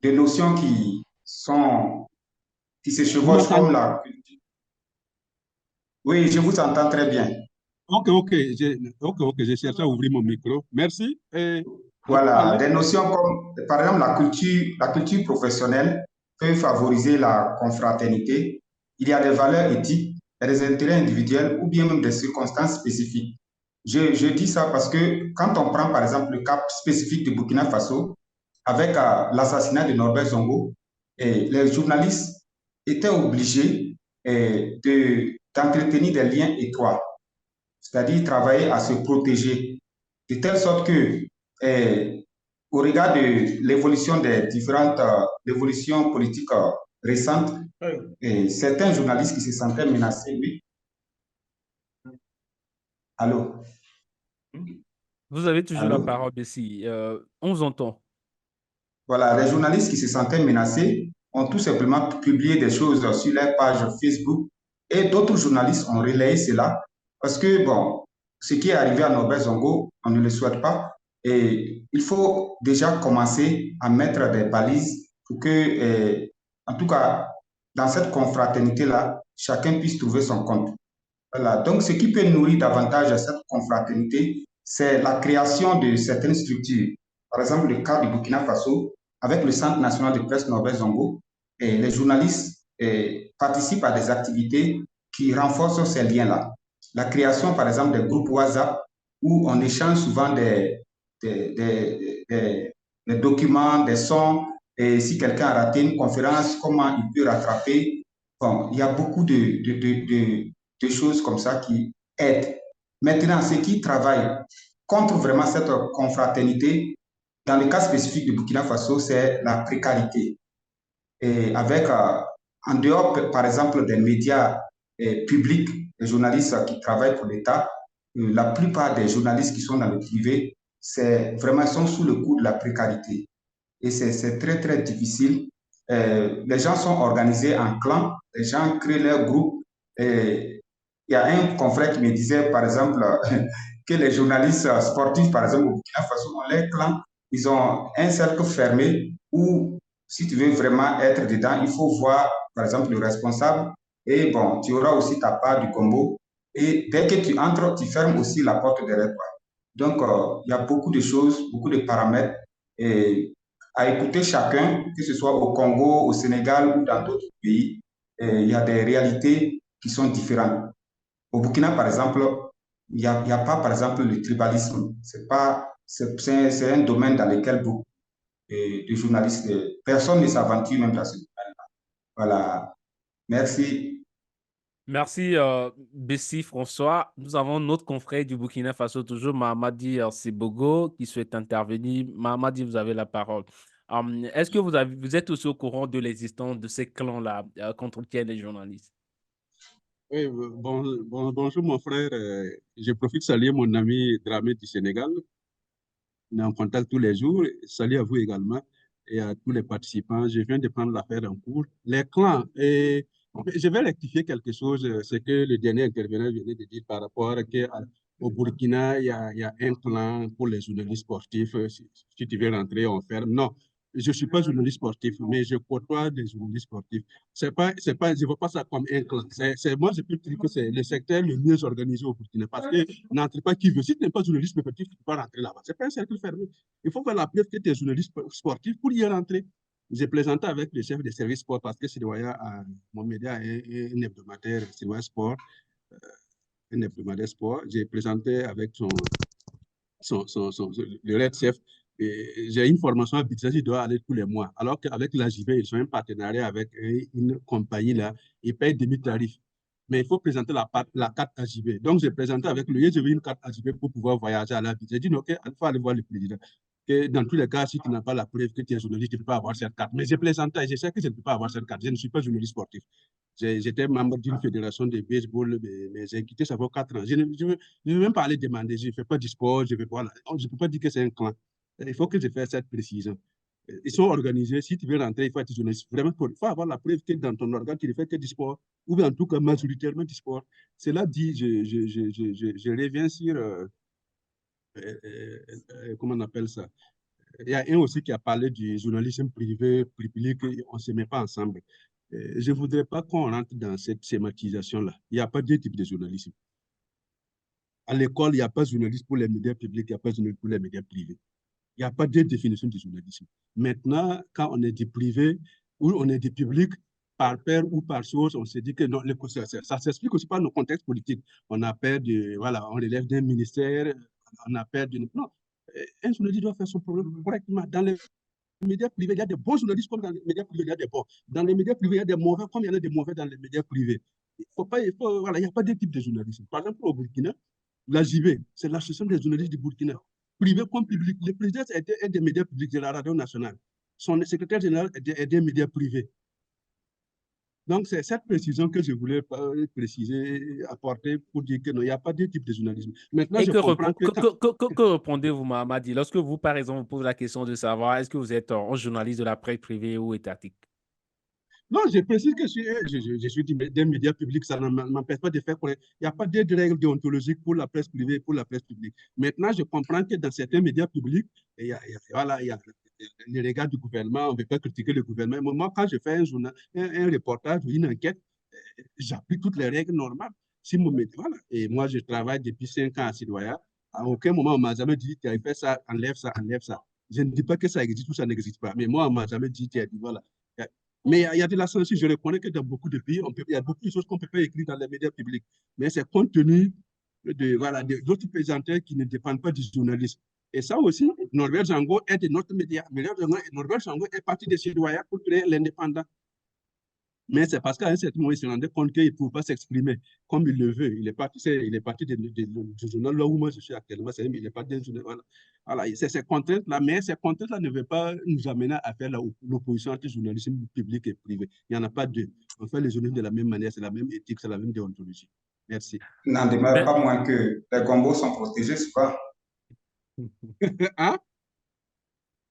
notions qui se chevauchent comme la culture. Oui, je vous entends très bien. Ok, j'ai cherché à ouvrir mon micro. Merci. Voilà, des notions comme, par exemple, la culture professionnelle peut favoriser la confraternité. Il y a des valeurs éthiques, des intérêts individuels ou bien même des circonstances spécifiques. Je dis ça parce que quand on prend par exemple le cas spécifique de Burkina Faso, avec l'assassinat de Norbert Zongo, les journalistes étaient obligés d'entretenir des liens étroits, c'est-à-dire travailler à se protéger, de telle sorte que, au regard de l'évolution des différentes évolutions politiques récentes, certains journalistes qui se sentaient menacés, oui. Allô? Vous avez toujours la Allô? parole, Bessie. On vous entend. Voilà, les journalistes qui se sentaient menacés ont tout simplement publié des choses sur leur page Facebook et d'autres journalistes ont relayé cela parce que, bon, ce qui est arrivé à Norbert Zongo, on ne le souhaite pas et il faut déjà commencer à mettre des balises pour que, en tout cas, dans cette confraternité-là, chacun puisse trouver son compte. Voilà. Donc, ce qui peut nourrir davantage cette confraternité, c'est la création de certaines structures. Par exemple, le cas du Burkina Faso, avec le Centre national de presse Norbert Zongo, et les journalistes participent à des activités qui renforcent ces liens-là. La création, par exemple, des groupes WhatsApp où on échange souvent des documents, des sons, et si quelqu'un a raté une conférence, comment il peut rattraper. Bon, il y a beaucoup de choses comme ça qui aident. Maintenant, ceux qui travaillent contre vraiment cette confraternité, dans le cas spécifique de Burkina Faso, c'est la précarité. Et avec, en dehors, par exemple, des médias publics, les journalistes qui travaillent pour l'État, la plupart des journalistes qui sont dans le privé, c'est vraiment, sont sous le coup de la précarité. Et c'est très, très difficile. Les gens sont organisés en clans, les gens créent leur groupe. Et il y a un confrère qui me disait, par exemple, que les journalistes sportifs, par exemple, au Burkina Faso, ont leur clan, ils ont un cercle fermé où, si tu veux vraiment être dedans, il faut voir, par exemple, le responsable. Et bon, tu auras aussi ta part du combo. Et dès que tu entres, tu fermes aussi la porte derrière toi. Donc, il y a beaucoup de choses, beaucoup de paramètres. Et à écouter chacun, que ce soit au Congo, au Sénégal ou dans d'autres pays, il y a des réalités qui sont différentes. Au Burkina, par exemple, il y a pas, par exemple, le tribalisme. C'est un domaine dans lequel beaucoup de journalistes, personne ne s'aventure même dans ce domaine-là. Voilà. Merci. Merci, Bessie François. Nous avons notre confrère du Burkina Faso, toujours Mahamadi Sibogo, qui souhaite intervenir. Mahamadi, vous avez la parole. Est-ce que vous êtes aussi au courant de l'existence de ces clans-là qu'entretiennent les journalistes? Oui, bonjour mon frère. Je profite de saluer mon ami Dramé du Sénégal. On est en contact tous les jours. Salut à vous également et à tous les participants. Je viens de prendre l'affaire en cours. Les clans, et je vais rectifier quelque chose, ce que le dernier intervenant venait de dire par rapport au Burkina, il y a un clan pour les journalistes sportifs. Si tu veux rentrer, on ferme. Non, je ne suis pas journaliste sportif, mais je côtoie des journalistes sportifs. Je ne vois pas ça comme un clan. Moi, je peux dire que c'est le secteur le mieux organisé au Burkina parce que n'entre pas qui veut. Si tu n'es pas journaliste sportif, tu ne peux pas rentrer là-bas. Ce n'est pas un cercle fermé. Il faut faire la preuve que tu es journaliste sportif pour y rentrer. J'ai plaisanté avec le chef des services sport parce que Sidoya, mon média est un hebdomadaire, Sidoya Sport, un hebdomadaire sport. J'ai plaisanté avec le Red Chef. J'ai une formation à Bidza, je dois aller tous les mois. Alors qu'avec l'AJB, ils ont un partenariat avec une compagnie là, ils payent demi-tarif. Mais il faut présenter la carte AJB. Donc, j'ai présenté avec lui, j'ai vu une carte AJB pour pouvoir voyager à la Bidza. J'ai dit, OK, il faut aller voir le président. Que dans tous les cas, si tu n'as pas la preuve que tu es journaliste, tu ne peux pas avoir cette carte. Mais j'ai plaisanté, je sais que je ne peux pas avoir cette carte. Je ne suis pas journaliste sportif. J'étais membre d'une fédération de baseball, mais j'ai quitté ça pour 4 ans. Je ne veux même pas aller demander, je ne fais pas du sport, je ne peux pas dire que c'est un clan. Il faut que je fasse cette précision. Ils sont organisés, si tu veux rentrer, il faut être journaliste. Vraiment, il faut avoir la preuve que dans ton organe, tu ne fais que du sport, ou bien en tout cas majoritairement du sport. Cela dit, je reviens sur, comment on appelle ça? Il y a un aussi qui a parlé du journalisme privé, public, on ne se met pas ensemble. Je ne voudrais pas qu'on rentre dans cette schématisation-là. Il n'y a pas deux types de journalisme. À l'école, il n'y a pas de journaliste pour les médias publics, il n'y a pas de journaliste pour les médias privés. Il n'y a pas de définition du journalisme. Maintenant, quand on est du privé ou on est du public, par peur ou par chose, on s'est dit que non, ça s'explique aussi par nos contextes politiques. On a peur de, voilà, on relève d'un ministère, on a peur d'une... Non, un journaliste doit faire son problème correctement. Dans les médias privés, il y a des bons journalistes comme dans les médias privés, il y a des bons. Dans les médias privés, il y a des mauvais comme il y en a des mauvais dans les médias privés. Voilà, il n'y a pas de type de journalisme. Par exemple, au Burkina, la JV, c'est l'association des journalistes du Burkina, privé comme public. Le président est des médias publics de la radio nationale. Son secrétaire général est des médias privés. Donc, c'est cette précision que je voulais préciser, apporter pour dire que non, il n'y a pas de type de journalisme. Maintenant, Et je comprends que répondez-vous, Mahamadi, lorsque vous, par exemple, vous posez la question de savoir est-ce que vous êtes un journaliste de la presse privée ou étatique? Non, je précise que je suis des médias publics, ça ne m'empêche pas de faire correct. Il n'y a pas de règles déontologiques pour la presse privée et pour la presse publique. Maintenant, je comprends que dans certains médias publics, voilà, il y a les regards du gouvernement, on ne peut pas critiquer le gouvernement. Moi, quand je fais un reportage ou une enquête, j'applique toutes les règles normales. Si voilà. Et moi, je travaille depuis 5 ans à Sidoya. À aucun moment, on ne m'a jamais dit, tu as fait ça, enlève ça, enlève ça. Je ne dis pas que ça existe ou ça n'existe pas, mais moi, on ne m'a jamais dit, tu as dit, voilà. Mais il y a de la censure. Je reconnais que dans beaucoup de pays, il y a beaucoup de choses qu'on ne peut pas écrire dans les médias publics. Mais c'est compte tenu d'autres présenteurs qui ne dépendent pas du journalisme. Et ça aussi, Norbert Jango est de notre média. Norbert Jango est parti de Citoyens pour créer l'indépendant. Mais c'est parce qu'à un certain moment, il se rendait compte qu'il ne pouvait pas s'exprimer comme il le veut. Il est parti du journal là où moi je suis actuellement. Il est parti d'un journal. Voilà, c'est ces contraintes-là, mais ces contraintes-là ne veulent pas nous amener à faire l'opposition entre journalisme public et privé. Il n'y en a pas deux. On fait les journalistes de la même manière, c'est la même éthique, c'est la même déontologie. Merci. N'en demeure pas moins que les combos sont protégés, c'est pas. Hein?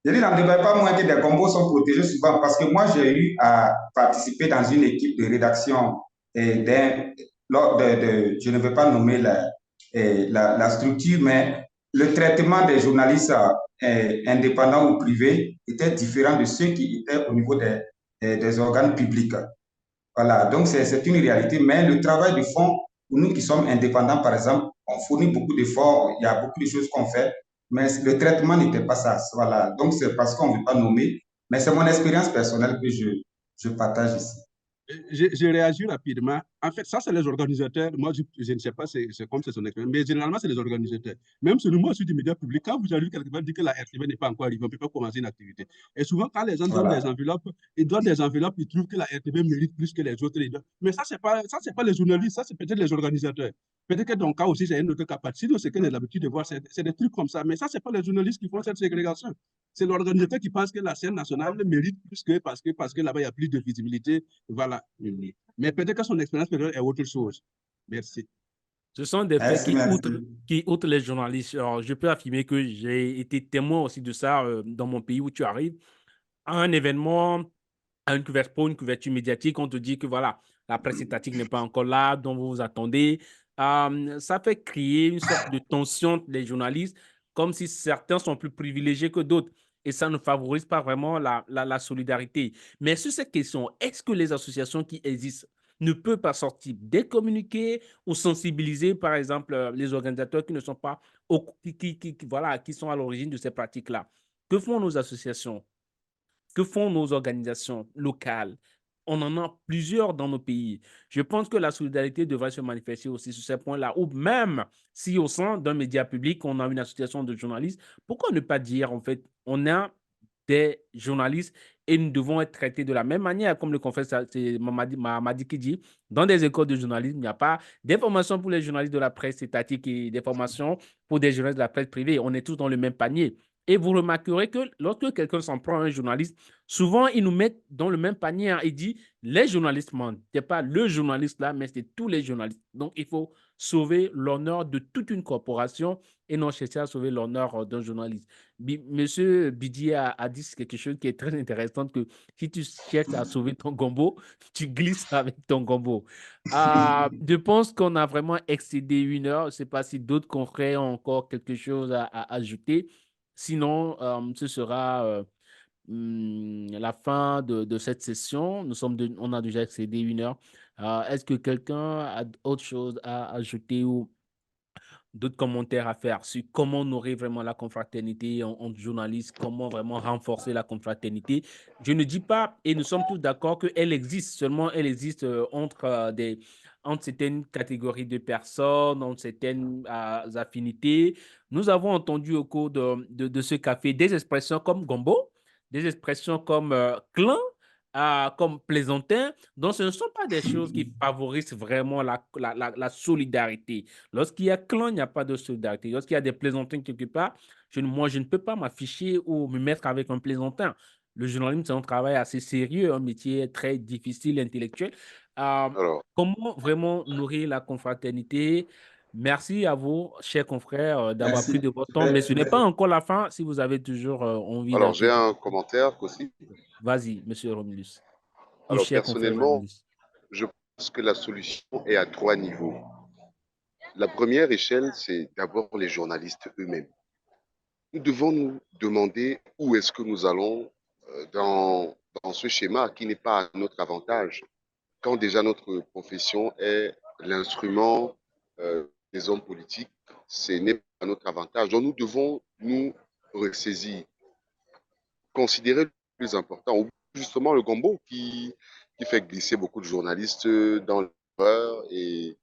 Je dis, n'en demeure pas moins que des combos sont protégés souvent parce que moi, j'ai eu à participer dans une équipe de rédaction je ne veux pas nommer la structure, mais le traitement des journalistes indépendants ou privés était différent de ceux qui étaient au niveau des organes publics. Voilà, donc c'est une réalité, mais le travail de fond, pour nous qui sommes indépendants, par exemple, on fournit beaucoup d'efforts, il y a beaucoup de choses qu'on fait, mais le traitement n'était pas ça. Voilà, donc c'est parce qu'on ne veut pas nommer, mais c'est mon expérience personnelle que je partage ici. Je réagis rapidement. En fait, ça, c'est les organisateurs. Moi, je ne sais pas, c'est comme c'est son expérience, mais généralement, c'est les organisateurs. Même si moi, je suis du média public, quand vous arrivez quelque part, dire que la RTV n'est pas encore arrivée, on ne peut pas commencer une activité. Et souvent, quand les gens donnent des enveloppes, ils trouvent que la RTV mérite plus que les autres. Mais ça, c'est pas les journalistes, ça, c'est peut-être les organisateurs. Peut-être que dans le cas aussi, c'est une autre capacité. C'est que j'ai l'habitude de voir, c'est des trucs comme ça. Mais ça, c'est pas les journalistes qui font cette ségrégation. C'est l'organisateur qui pense que la scène nationale mérite plus que parce que là-bas, il y a plus de visibilité. Voilà. Mais peut-être que son expérience est autre chose. Merci. Ce sont des faits qui, outre les journalistes, alors, je peux affirmer que j'ai été témoin aussi de ça dans mon pays où tu arrives. À un événement, pour une couverture médiatique, on te dit que voilà, la presse étatique n'est pas encore là, dont vous vous attendez. Ça fait créer une sorte de tension des journalistes, comme si certains sont plus privilégiés que d'autres. Et ça ne favorise pas vraiment la solidarité. Mais sur cette question, est-ce que les associations qui existent ne peuvent pas sortir des communiqués ou sensibiliser, par exemple, les organisateurs qui ne sont pas, qui sont à l'origine de ces pratiques-là? Que font nos associations? Que font nos organisations locales? On en a plusieurs dans nos pays. Je pense que la solidarité devrait se manifester aussi sur ces points-là. Ou même si au sein d'un média public, on a une association de journalistes, pourquoi ne pas dire, en fait, on a des journalistes et nous devons être traités de la même manière, comme le confesse Mamadi qui dit, dans des écoles de journalisme, il n'y a pas des formations pour les journalistes de la presse étatique et des formations pour des journalistes de la presse privée. On est tous dans le même panier. Et vous remarquerez que lorsque quelqu'un s'en prend à un journaliste, souvent, ils nous mettent dans le même panier. Il dit, les journalistes mentent. Ce n'est pas le journaliste là, mais c'est tous les journalistes. Donc, il faut sauver l'honneur de toute une corporation et non chercher à sauver l'honneur d'un journaliste. Monsieur Bidier a dit quelque chose qui est très intéressant, que si tu cherches à sauver ton gombo, tu glisses avec ton gombo. Je pense qu'on a vraiment excédé 1 heure. Je ne sais pas si d'autres confrères ont encore quelque chose à ajouter. Sinon, ce sera la fin de cette session. On a déjà excédé 1 heure. Est-ce que quelqu'un a autre chose à ajouter ou d'autres commentaires à faire sur comment nourrir vraiment la confraternité entre journalistes, comment vraiment renforcer la confraternité. Je ne dis pas, et nous sommes tous d'accord, qu'elle existe, seulement elle existe entre certaines catégories de personnes, entre certaines affinités. Nous avons entendu au cours de ce café des expressions comme gombo, des expressions comme clan, comme plaisantin. Donc, ce ne sont pas des choses qui favorisent vraiment la solidarité. Lorsqu'il y a clan, il n'y a pas de solidarité. Lorsqu'il y a des plaisantins quelque part, moi, je ne peux pas m'afficher ou me mettre avec un plaisantin. Le journalisme, c'est un travail assez sérieux, un métier très difficile, intellectuel. Alors, Comment vraiment nourrir la confraternité? Merci à vous, chers confrères, d'avoir pris Merci. de votre temps, mais ce n'est pas encore la fin si vous avez toujours envie alors j'ai d'ajouter. un commentaire aussi. Vas-y, monsieur Romulus, ou Alors, cher confrère personnellement, Romulus. je pense que la solution est à 3 niveaux. La première échelle, c'est d'abord les journalistes eux-mêmes. Nous devons nous demander où est-ce que nous allons dans ce schéma qui n'est pas à notre avantage, quand déjà notre profession est l'instrument des hommes politiques, ce n'est pas à notre avantage. Donc nous devons nous ressaisir, considérer le plus important, ou justement le gombo qui fait glisser beaucoup de journalistes dans l'erreur et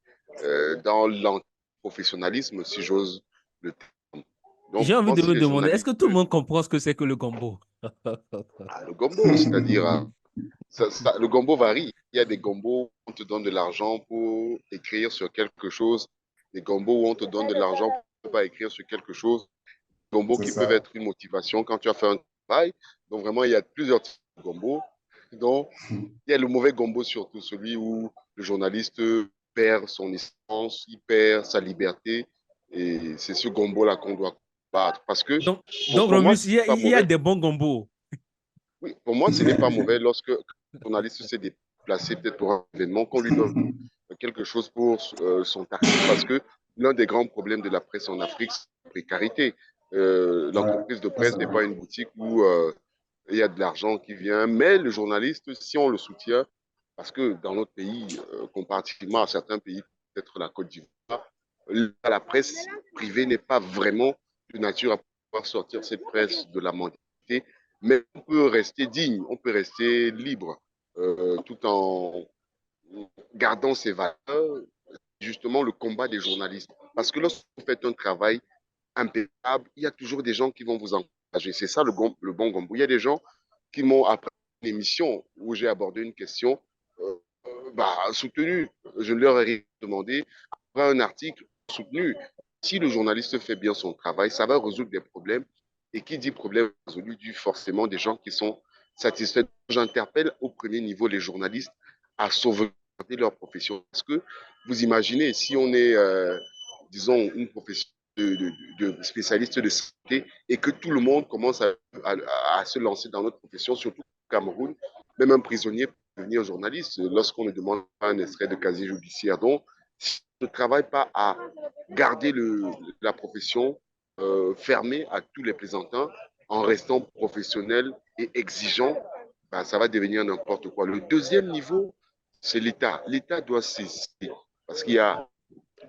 dans l'antiprofessionnalisme, si j'ose le terme. Donc, J'ai je envie pense de que si me les demander, est-ce journalistes, que tout le monde comprend ce que c'est que le gombo? le gombo, c'est-à-dire, le gombo varie. Il y a des gombos où on te donne de l'argent pour écrire sur quelque chose, des gombos où on te donne de l'argent pour ne pas écrire sur quelque chose, des gombos C'est qui peuvent ça. être une motivation quand tu as fait un travail. Donc, vraiment, il y a plusieurs types de gombos. Donc, il y a le mauvais gombo surtout, celui où le journaliste perd son essence, il perd sa liberté. Et c'est ce gombo-là qu'on doit combattre. Parce que Donc pour moi, Romus, ce n'est pas il y a mauvais. des bons gombos. Oui, pour moi, ce n'est pas mauvais lorsque un journaliste s'est déplacé peut-être pour un événement, qu'on lui donne quelque chose pour son tarif. Parce que l'un des grands problèmes de la presse en Afrique, c'est la précarité. L'entreprise de Ça, c'est presse n'est vrai. pas une boutique où il y a de l'argent qui vient, mais le journaliste, si on le soutient, parce que dans notre pays, comparativement à certains pays, peut-être la Côte d'Ivoire, la presse privée n'est pas vraiment de nature à pouvoir sortir cette presse de la mondialité, mais on peut rester digne, on peut rester libre, tout en gardant ses valeurs, justement le combat des journalistes. Parce que lorsque vous faites un travail impeccable, il y a toujours des gens qui vont vous encourager. C'est ça le bon gombo. Il y a des gens qui m'ont, après une émission où j'ai abordé une question, soutenu. Je leur ai demandé, après un article soutenu, si le journaliste fait bien son travail, ça va résoudre des problèmes. Et qui dit problème résolu dit forcément des gens qui sont satisfaits. J'interpelle au premier niveau les journalistes à sauvegarder leur profession. Parce que vous imaginez, si on est, disons, une profession de spécialiste de santé et que tout le monde commence à se lancer dans notre profession, surtout au Cameroun, même un prisonnier peut devenir journaliste lorsqu'on ne demande pas un extrait de casier judiciaire. Donc, si on ne travaille pas à garder la profession fermée à tous les plaisantins en restant professionnel et exigeant, ben, ça va devenir n'importe quoi. Le deuxième niveau, c'est l'État. L'État doit cesser parce qu'il y a,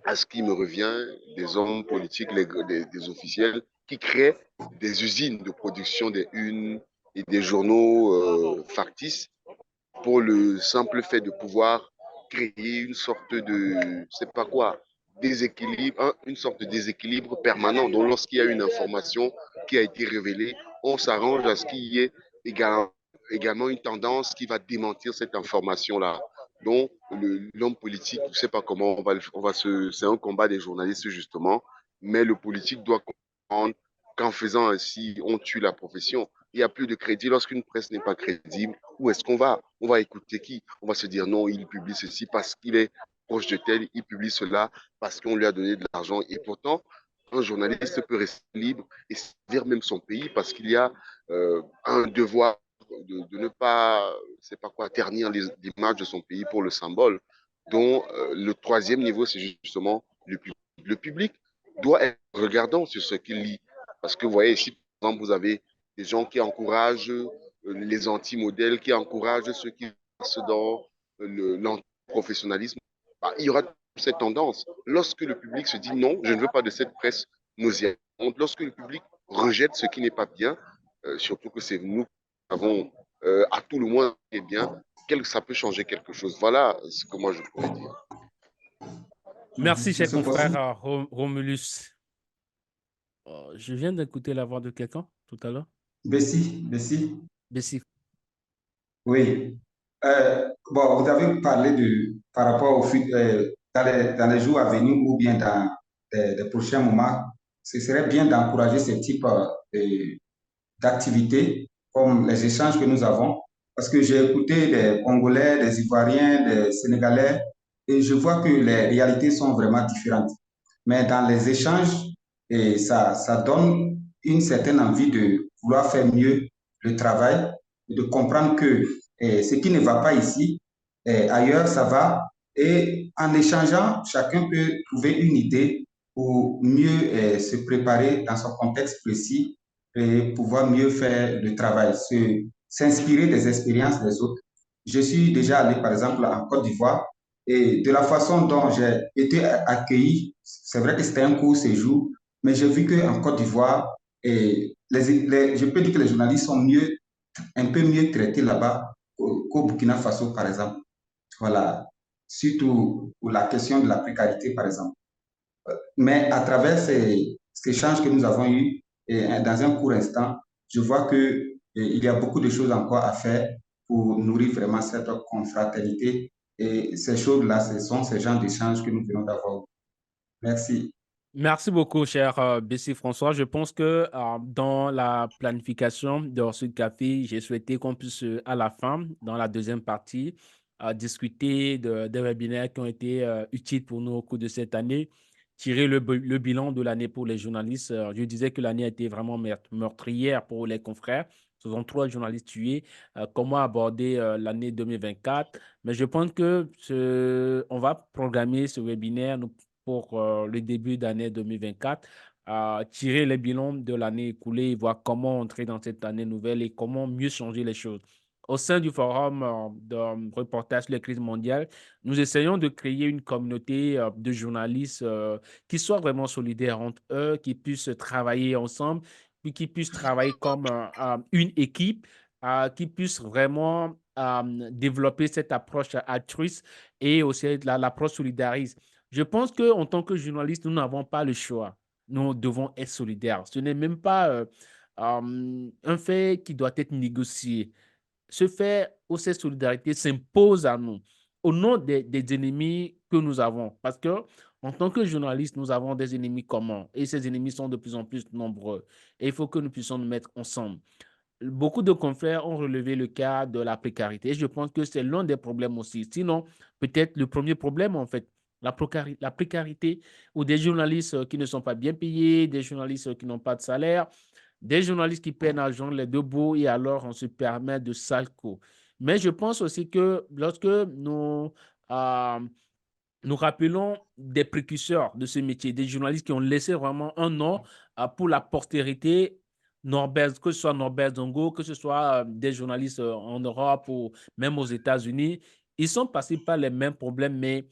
à ce qui me revient, des hommes politiques, des officiels qui créent des usines de production des unes et des journaux factices pour le simple fait de pouvoir créer une sorte de, je sais pas quoi, déséquilibre, une sorte de déséquilibre permanent. Donc, lorsqu'il y a une information qui a été révélée, on s'arrange à ce qu'il y ait également une tendance qui va démentir cette information-là. Donc, l'homme politique, je ne sais pas comment c'est un combat des journalistes justement, mais le politique doit comprendre qu'en faisant ainsi, on tue la profession. Il n'y a plus de crédit. Lorsqu'une presse n'est pas crédible, où est-ce qu'on va? On va écouter qui? On va se dire non, il publie ceci parce qu'il est proche de tel, il publie cela parce qu'on lui a donné de l'argent. Et pourtant, un journaliste peut rester libre et servir même son pays parce qu'il y a un devoir de ne pas, c'est pas quoi, ternir l'image de son pays pour le symbole. Donc, le troisième niveau, c'est justement le public. Le public doit être regardant sur ce qu'il lit. Parce que vous voyez, ici, par exemple, vous avez des gens qui encouragent les anti-modèles, qui encouragent ceux qui passent dans l'antiprofessionnalisme. Il y aura cette tendance. Lorsque le public se dit non, je ne veux pas de cette presse nauséabonde, lorsque le public rejette ce qui n'est pas bien, surtout que c'est nous qui avons à tout le moins eh bien, ça peut changer quelque chose. Voilà ce que moi je pourrais dire. Merci, cher Monsieur confrère Kossi. Romulus. Je viens d'écouter la voix de quelqu'un tout à l'heure. Bessie. Bessie. Oui. Bon, vous avez parlé par rapport dans les jours à venir ou bien dans des prochains moments, ce serait bien d'encourager ce type d'activités comme les échanges que nous avons. Parce que j'ai écouté des Congolais, des Ivoiriens, des Sénégalais et je vois que les réalités sont vraiment différentes. Mais dans les échanges, ça donne une certaine envie de vouloir faire mieux le travail, de comprendre que ce qui ne va pas ici, ailleurs, ça va. Et en échangeant, chacun peut trouver une idée pour mieux se préparer dans son contexte précis et pouvoir mieux faire le travail, s'inspirer des expériences des autres. Je suis déjà allé, par exemple, en Côte d'Ivoire et de la façon dont j'ai été accueilli, c'est vrai que c'était un court séjour, mais j'ai vu qu'en Côte d'Ivoire, je peux dire que les journalistes sont un peu mieux traités là-bas qu'au Burkina Faso, par exemple. Voilà, surtout pour la question de la précarité, par exemple. Mais à travers ces échanges que nous avons eus, dans un court instant, je vois qu'il y a beaucoup de choses encore à faire pour nourrir vraiment cette confraternité. Et ces choses-là, ce sont ces genres d'échanges que nous venons d'avoir. Merci. Merci beaucoup, cher Bessie François. Je pense que dans la planification de ce café, j'ai souhaité qu'on puisse, à la fin, dans la deuxième partie, discuter des webinaires qui ont été utiles pour nous au cours de cette année, tirer le bilan de l'année pour les journalistes. Je disais que l'année a été vraiment meurtrière pour les confrères. Ce sont 3 journalistes tués. Comment aborder l'année 2024? Mais je pense que on va programmer ce webinaire pour le début d'année 2024, tirer les bilans de l'année écoulée et voir comment entrer dans cette année nouvelle et comment mieux changer les choses. Au sein du forum de reportage sur les crises mondiales, nous essayons de créer une communauté de journalistes qui soient vraiment solidaires entre eux, qui puissent travailler ensemble, puis qui puissent travailler comme une équipe, qui puissent vraiment développer cette approche altruiste et aussi l'approche solidariste. Je pense qu'en tant que journaliste, nous n'avons pas le choix. Nous devons être solidaires. Ce n'est même pas un fait qui doit être négocié. Ce fait ou cette solidarité s'impose à nous au nom des ennemis que nous avons. Parce que en tant que journaliste, nous avons des ennemis communs et ces ennemis sont de plus en plus nombreux. Et il faut que nous puissions nous mettre ensemble. Beaucoup de confrères ont relevé le cas de la précarité. Je pense que c'est l'un des problèmes aussi. Sinon, peut-être le premier problème, en fait, la précarité ou des journalistes qui ne sont pas bien payés, des journalistes qui n'ont pas de salaire, des journalistes qui peinent à joindre les deux bouts et alors on se permet de sales coups. Mais je pense aussi que lorsque euh, nous rappelons des précurseurs de ce métier, des journalistes qui ont laissé vraiment un nom pour la postérité, Norbert, que ce soit Norbert Zongo, que ce soit des journalistes en Europe ou même aux États-Unis, ils sont passés par les mêmes problèmes, mais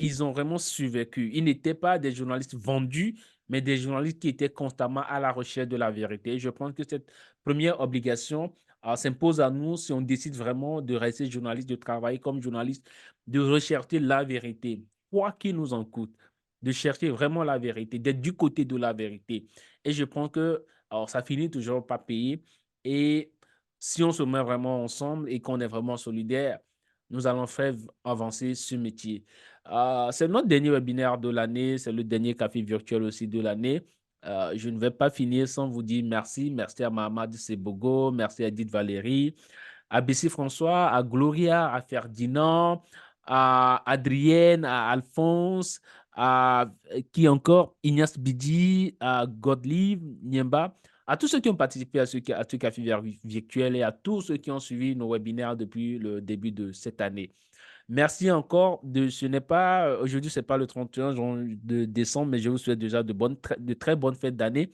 ils ont vraiment survécu. Ils n'étaient pas des journalistes vendus, mais des journalistes qui étaient constamment à la recherche de la vérité. Je pense que cette première obligation s'impose à nous si on décide vraiment de rester journaliste, de travailler comme journaliste, de rechercher la vérité, quoi qu'il nous en coûte, de chercher vraiment la vérité, d'être du côté de la vérité. Et je pense que alors, ça finit toujours par payer. Et si on se met vraiment ensemble et qu'on est vraiment solidaire, nous allons faire avancer ce métier. C'est notre dernier webinaire de l'année, c'est le dernier café virtuel aussi de l'année. Je ne vais pas finir sans vous dire merci. Merci à Mahamad Sebogo, merci à Edith Valérie, à Bessie François, à Gloria, à Ferdinand, à Adrienne, à Alphonse, à qui encore? Ignace Bidi, à Godlive, Niemba, à tous ceux qui ont participé à ce café virtuel et à tous ceux qui ont suivi nos webinaires depuis le début de cette année. Merci encore. Ce n'est pas, aujourd'hui, ce n'est pas le 31 de décembre, mais je vous souhaite déjà de très bonnes fêtes d'année.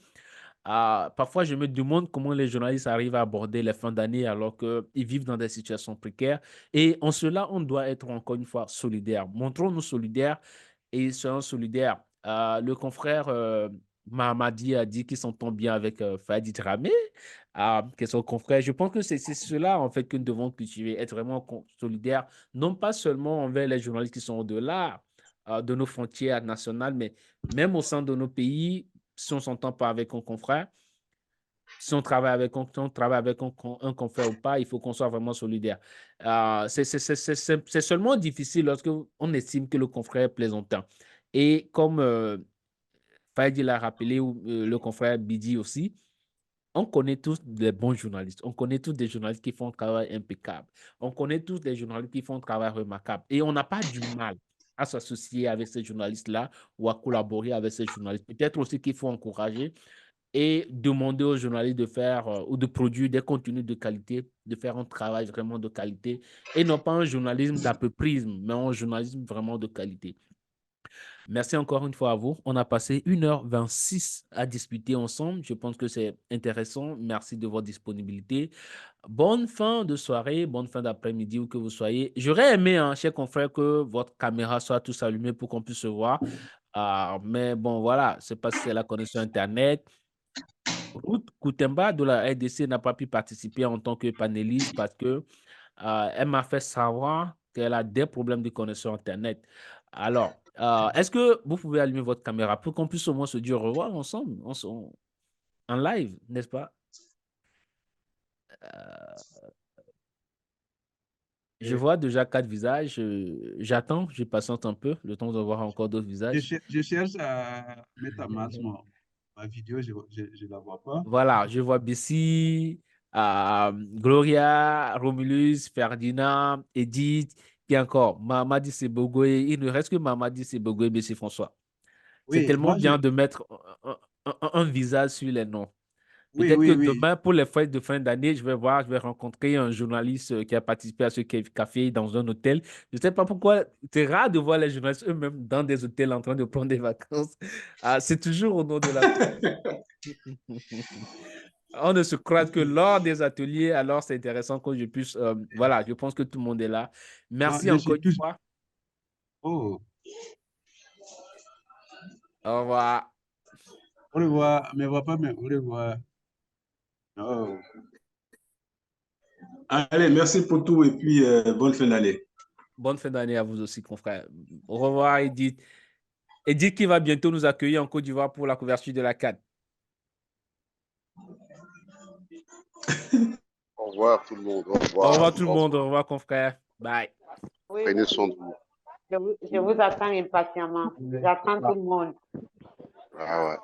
Parfois, je me demande comment les journalistes arrivent à aborder les fins d'année alors qu'ils vivent dans des situations précaires. Et en cela, on doit être encore une fois solidaires. Montrons-nous solidaires et soyons solidaires. Le confrère Mahamadi a dit qu'il s'entend bien avec Fadi Dramé, qui est son confrère. Je pense que c'est cela, en fait, que nous devons cultiver, être vraiment solidaires, non pas seulement envers les journalistes qui sont au-delà de nos frontières nationales, mais même au sein de nos pays, si on ne s'entend pas avec un confrère, si on travaille avec un confrère ou pas, il faut qu'on soit vraiment solidaire. C'est seulement difficile lorsque on estime que le confrère est plaisantin. Et comme Fadi l'a rappelé, ou le confrère Bidi aussi, on connaît tous des bons journalistes. On connaît tous des journalistes qui font un travail impeccable. On connaît tous des journalistes qui font un travail remarquable. Et on n'a pas du mal à s'associer avec ces journalistes-là ou à collaborer avec ces journalistes. Peut-être aussi qu'il faut encourager et demander aux journalistes de faire ou de produire des contenus de qualité, de faire un travail vraiment de qualité et non pas un journalisme d'apéprisme, mais un journalisme vraiment de qualité. Merci encore une fois à vous. On a passé 1h26 à discuter ensemble. Je pense que c'est intéressant. Merci de votre disponibilité. Bonne fin de soirée, bonne fin d'après-midi où que vous soyez. J'aurais aimé, hein, chers confrères, que votre caméra soit tous allumée pour qu'on puisse se voir. Mais bon, voilà, c'est parce que c'est la connexion Internet. Ruth Koutemba de la RDC n'a pas pu participer en tant que panéliste parce que elle m'a fait savoir qu'elle a des problèmes de connexion Internet. Alors, est-ce que vous pouvez allumer votre caméra pour qu'on puisse au moins se dire au revoir ensemble, en live, n'est-ce pas? Je vois déjà 4 visages. J'attends, je patiente un peu, le temps de voir encore d'autres visages. Je cherche à mettre en marche ma vidéo, je ne la vois pas. Voilà, je vois Bessie, Gloria, Romulus, Ferdinand, Edith, qui encore? Mamadi Sebogoye. Il ne reste que Mamadi Sebogoye et Bessie François. C'est Oui, tellement moi, bien de mettre un visage sur les noms. oui, Peut-être que oui, oui. demain, pour les fêtes de fin d'année, je vais rencontrer un journaliste qui a participé à ce café dans un hôtel. Je ne sais pas pourquoi, c'est rare de voir les journalistes eux-mêmes dans des hôtels en train de prendre des vacances. C'est toujours au nom de la presse. On ne se croise que lors des ateliers, alors c'est intéressant que je puisse. Voilà, je pense que tout le monde est là. Non, Merci je encore suis une tout... fois. Oh, Au revoir. au revoir, mais va pas, mais au revoir. Oh. Allez, merci pour tout et puis bonne fin d'année. Bonne fin d'année à vous aussi, confrère. Au revoir, Edith. Edith qui va bientôt nous accueillir en Côte d'Ivoire pour la couverture de la CAN. Au revoir tout le monde. Au Au revoir. revoir tout le monde. Au revoir, confrère. Bye. Oui, Prenez soin de vous. je vous attends impatiemment. J'attends tout le monde. Ah ouais.